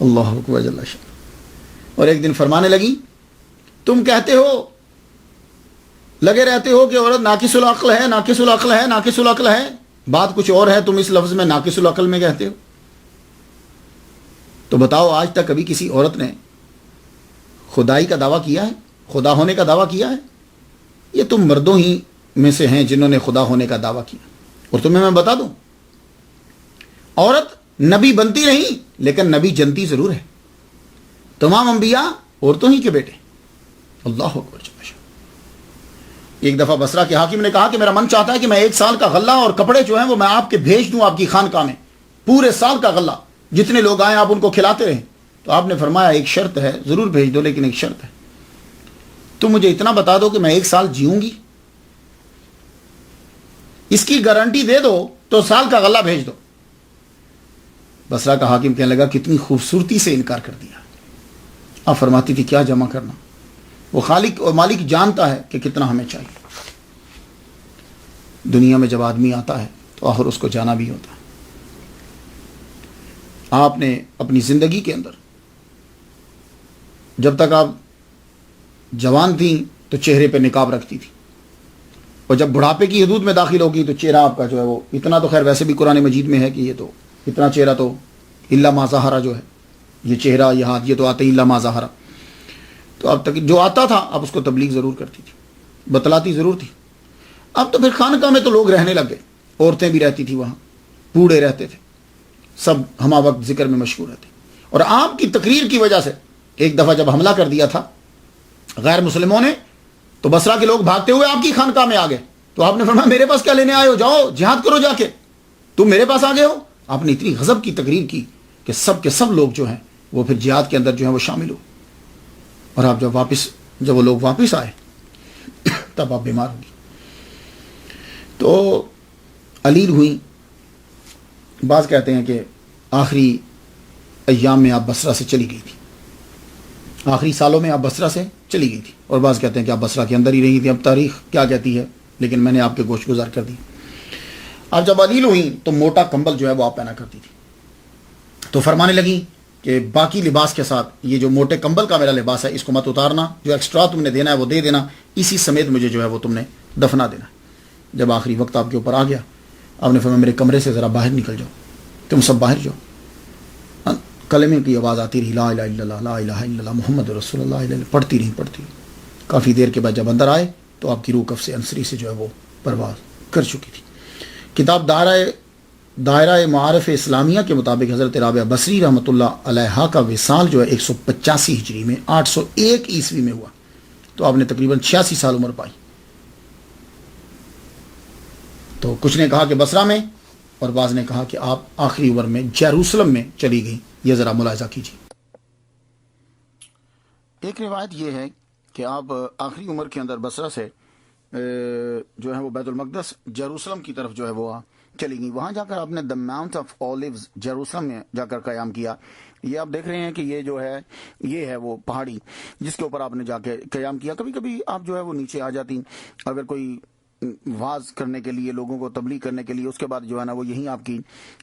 اللہ اکبر جل شانہ۔ اور ایک دن فرمانے لگی تم کہتے ہو، لگے رہتے ہو کہ عورت ناقص العقل ہے، ناقص العقل ہے، ناقص العقل ہے، بات کچھ اور ہے، تم اس لفظ میں ناقص العقل میں کہتے ہو، تو بتاؤ آج تک کبھی کسی عورت نے خدائی کا دعویٰ کیا ہے، خدا ہونے کا دعویٰ کیا ہے؟ یہ تم مردوں ہی میں سے ہیں جنہوں نے خدا ہونے کا دعویٰ کیا۔ اور تمہیں میں بتا دوں، عورت نبی بنتی نہیں لیکن نبی جنتی ضرور ہے، تمام انبیاء عورتوں ہی کے بیٹے۔ اللہ اکبر۔ ایک دفعہ بصرہ کے حاکم نے کہا کہ میرا من چاہتا ہے کہ میں 1 سال کا غلہ اور کپڑے جو ہیں وہ میں آپ کے بھیج دوں آپ کی خانقاہ میں، پورے سال کا غلہ، جتنے لوگ آئیں آپ ان کو کھلاتے رہیں۔ تو آپ نے فرمایا ایک شرط ہے، ضرور بھیج دو، لیکن ایک شرط ہے، تم مجھے اتنا بتا دو کہ میں 1 سال جیوں گی، اس کی گارنٹی دے دو تو سال کا غلہ بھیج دو۔ بصرہ کا حاکم کہنے لگا کتنی خوبصورتی سے انکار کر دیا۔ آپ فرماتی تھی کیا جمع کرنا، وہ خالق اور مالک جانتا ہے کہ کتنا ہمیں چاہیے۔ دنیا میں جب آدمی آتا ہے تو آخر اس کو جانا بھی ہوتا ہے۔ آپ نے اپنی زندگی کے اندر جب تک آپ جوان تھیں تو چہرے پہ نقاب رکھتی تھی، اور جب بڑھاپے کی حدود میں داخل ہوگی تو چہرہ آپ کا جو ہے وہ اتنا، تو خیر ویسے بھی قرآن مجید میں ہے کہ یہ تو اتنا چہرہ تو الا ما ظہر جو ہے، یہ چہرہ یہ ہاتھ یہ تو آتے ہی الا ما ظہر، تو اب تک جو آتا تھا آپ اس کو تبلیغ ضرور کرتی تھی، بتلاتی ضرور تھی۔ اب تو پھر خانقاہ میں تو لوگ رہنے لگ گئے، عورتیں بھی رہتی تھی وہاں، بوڑھے رہتے تھے، سب ہمہ وقت ذکر میں مشغول رہتے، اور آپ کی تقریر کی وجہ سے ایک دفعہ جب حملہ کر دیا تھا غیر مسلموں نے، تو بصرہ کے لوگ بھاگتے ہوئے آپ کی خانقاہ میں آ گئے، تو آپ نے فرمایا میرے پاس کیا لینے آئے ہو، جاؤ جہاد کرو جا کے، تم میرے پاس آ گئے ہو۔ آپ نے اتنی غضب کی تقریر کی کہ سب کے سب لوگ جو ہیں وہ پھر جہاد کے اندر جو ہیں وہ شامل ہو، اور آپ جب وہ لوگ واپس آئے تب آپ بیمار ہوگی، تو علیر ہوئی۔ بعض کہتے ہیں کہ آخری ایام میں آپ بصرہ سے چلی گئی تھی، آخری سالوں میں آپ بصرہ سے چلی گئی تھی، اور بعض کہتے ہیں کہ آپ بصرہ کے اندر ہی رہی تھی، اب تاریخ کیا کہتی ہے، لیکن میں نے آپ کے گوشت گزار کر دی۔ آپ جب علیل ہوئیں تو موٹا کمبل جو ہے وہ آپ پہنا کرتی تھی، تو فرمانے لگیں کہ باقی لباس کے ساتھ یہ جو موٹے کمبل کا میرا لباس ہے اس کو مت اتارنا، جو ایکسٹرا تم نے دینا ہے وہ دے دینا، اسی سمیت مجھے جو ہے وہ تم نے دفنا دینا۔ جب آخری وقت آپ کے اوپر آ گیا، آپ نے فرمایا میرے کمرے سے ذرا باہر نکل جاؤ، تم سب باہر جاؤ، کلمے کی آواز آتی رہی، لا الہ الا اللہ لا الہ الا اللہ محمد رسول اللہ، پڑھتی رہی۔ کافی دیر کے بعد جب اندر آئے تو آپ کی روح کف سے انصری سے جو ہے وہ پرواز کر چکی تھی۔ کتاب دائرہ معارف اسلامیہ کے مطابق حضرت رابعہ بصری رحمۃ اللہ علیہا کا وصال جو ہے 185 ہجری میں 801 عیسوی میں ہوا، تو آپ نے تقریباً 86 سال عمر پائی۔ تو کچھ نے کہا کہ بصرہ میں، اور بعض نے کہا کہ آپ آخری عمر میں جیروسلم میں چلی گئی۔ یہ ذرا ملاحظہ کیجیے۔ ایک روایت یہ ہے کہ آپ آخری عمر کے اندر بصرہ سے جو ہے وہ بیت المقدس جیروسلم کی طرف جو ہے وہ چلی گئی۔ وہاں جا کر آپ نے دا ماؤنٹ آف اولیوز جیروسلم میں جا کر قیام کیا۔ یہ آپ دیکھ رہے ہیں کہ یہ جو ہے یہ ہے وہ پہاڑی جس کے اوپر آپ نے جا کے قیام کیا۔ کبھی کبھی آپ جو ہے وہ نیچے آ جاتی اگر کوئی واز کرنے کے لیے، لوگوں کو تبلیغ کرنے کے لیے، اس کے بعد جو ہے نا وہ یہیں آپ کی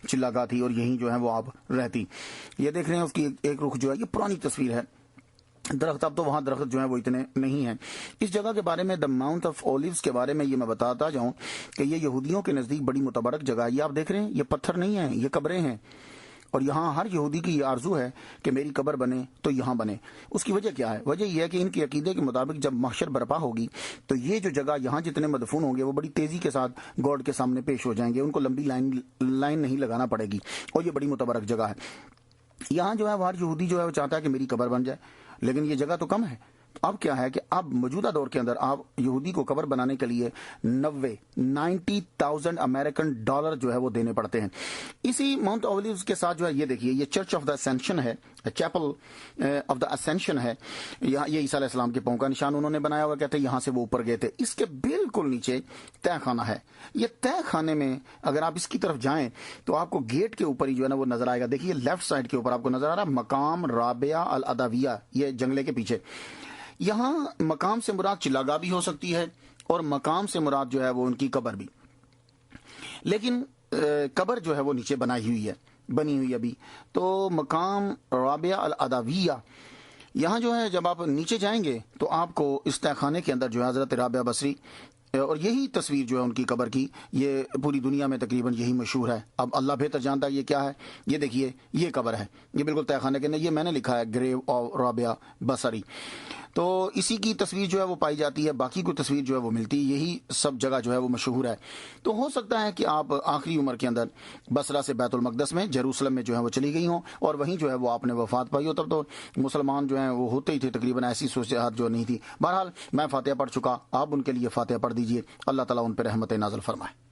چلا گاہ تھی اور یہیں جو ہے وہ آپ رہتی۔ یہ دیکھ رہے ہیں اس کی ایک رخ جو ہے، یہ پرانی تصویر ہے۔ درخت، اب تو وہاں درخت جو ہے وہ اتنے نہیں ہیں۔ اس جگہ کے بارے میں دا ماؤنٹ آف اولیوز کے بارے میں یہ میں بتاتا جاؤں کہ یہ یہودیوں کے نزدیک بڑی متبرک جگہ ہے۔ یہ آپ دیکھ رہے ہیں، یہ پتھر نہیں ہیں، یہ قبریں ہیں، اور یہاں ہر یہودی کی یہ آرزو ہے کہ میری قبر بنے تو یہاں بنے۔ اس کی وجہ کیا ہے؟ وجہ یہ ہے کہ ان کے عقیدے کے مطابق جب محشر برپا ہوگی تو یہ جو جگہ یہاں جتنے مدفون ہوں گے وہ بڑی تیزی کے ساتھ گاڈ کے سامنے پیش ہو جائیں گے، ان کو لمبی لائن نہیں لگانا پڑے گی، اور یہ بڑی متبرک جگہ ہے۔ یہاں جو ہے وہ ہر یہودی جو ہے وہ چاہتا ہے کہ میری قبر بن جائے، لیکن یہ جگہ تو کم ہے۔ تو اب کیا ہے کہ اب موجودہ دور کے اندر آپ یہودی کو قبر بنانے کے لیے 90,000 امریکن ڈالر جو ہے وہ دینے پڑتے ہیں۔ اسی ماؤنٹ اولیوز کے ساتھ جو ہے یہ دیکھیے، یہ چرچ آف دا اسینشن ہے، چیپل آف دا اسینشن ہے۔ یہاں یہ عیسیٰ علیہ السلام کے پاؤں کا نشان انہوں نے بنایا ہوا، کہتے ہیں یہاں سے وہ اوپر گئے تھے۔ اس کے بالکل نیچے تہ خانہ ہے۔ یہ تہ خانے میں اگر آپ اس کی طرف جائیں تو آپ کو گیٹ کے اوپر ہی جو ہے نا وہ نظر آئے گا۔ دیکھیے لیفٹ سائڈ کے اوپر آپ کو نظر آ رہا ہے مقام رابعہ العدویہ، یہ جنگلے کے پیچھے۔ یہاں مقام سے مراد چلاگاہ بھی ہو سکتی ہے، اور مقام سے مراد جو ہے وہ ان کی قبر بھی، لیکن قبر جو ہے وہ نیچے بنی ہوئی ابھی۔ تو مقام رابعہ العدویہ، یہاں جو ہے جب آپ نیچے جائیں گے تو آپ کو اس تہ خانے کے اندر جو ہے حضرت رابعہ بصری، اور یہی تصویر جو ہے ان کی قبر کی، یہ پوری دنیا میں تقریباً یہی مشہور ہے۔ اب اللہ بہتر جانتا ہے یہ کیا ہے۔ یہ دیکھیے یہ قبر ہے، یہ بالکل تہ خانے کے اندر، یہ میں نے لکھا ہے گریو آف رابعہ بصری۔ تو اسی کی تصویر جو ہے وہ پائی جاتی ہے، باقی کوئی تصویر جو ہے وہ ملتی، یہی سب جگہ جو ہے وہ مشہور ہے۔ تو ہو سکتا ہے کہ آپ آخری عمر کے اندر بصرہ سے بیت المقدس میں جیروسلم میں جو ہے وہ چلی گئی ہوں، اور وہیں جو ہے وہ آپ نے وفات پائی ہو۔ تب تو مسلمان جو ہیں وہ ہوتے ہی تھے تقریباً، ایسی صورتحال جو نہیں تھی۔ بہرحال میں فاتحہ پڑھ چکا، آپ ان کے لیے فاتحہ پڑھ دیجئے، اللہ تعالیٰ ان پہ رحمت نازل فرمائے۔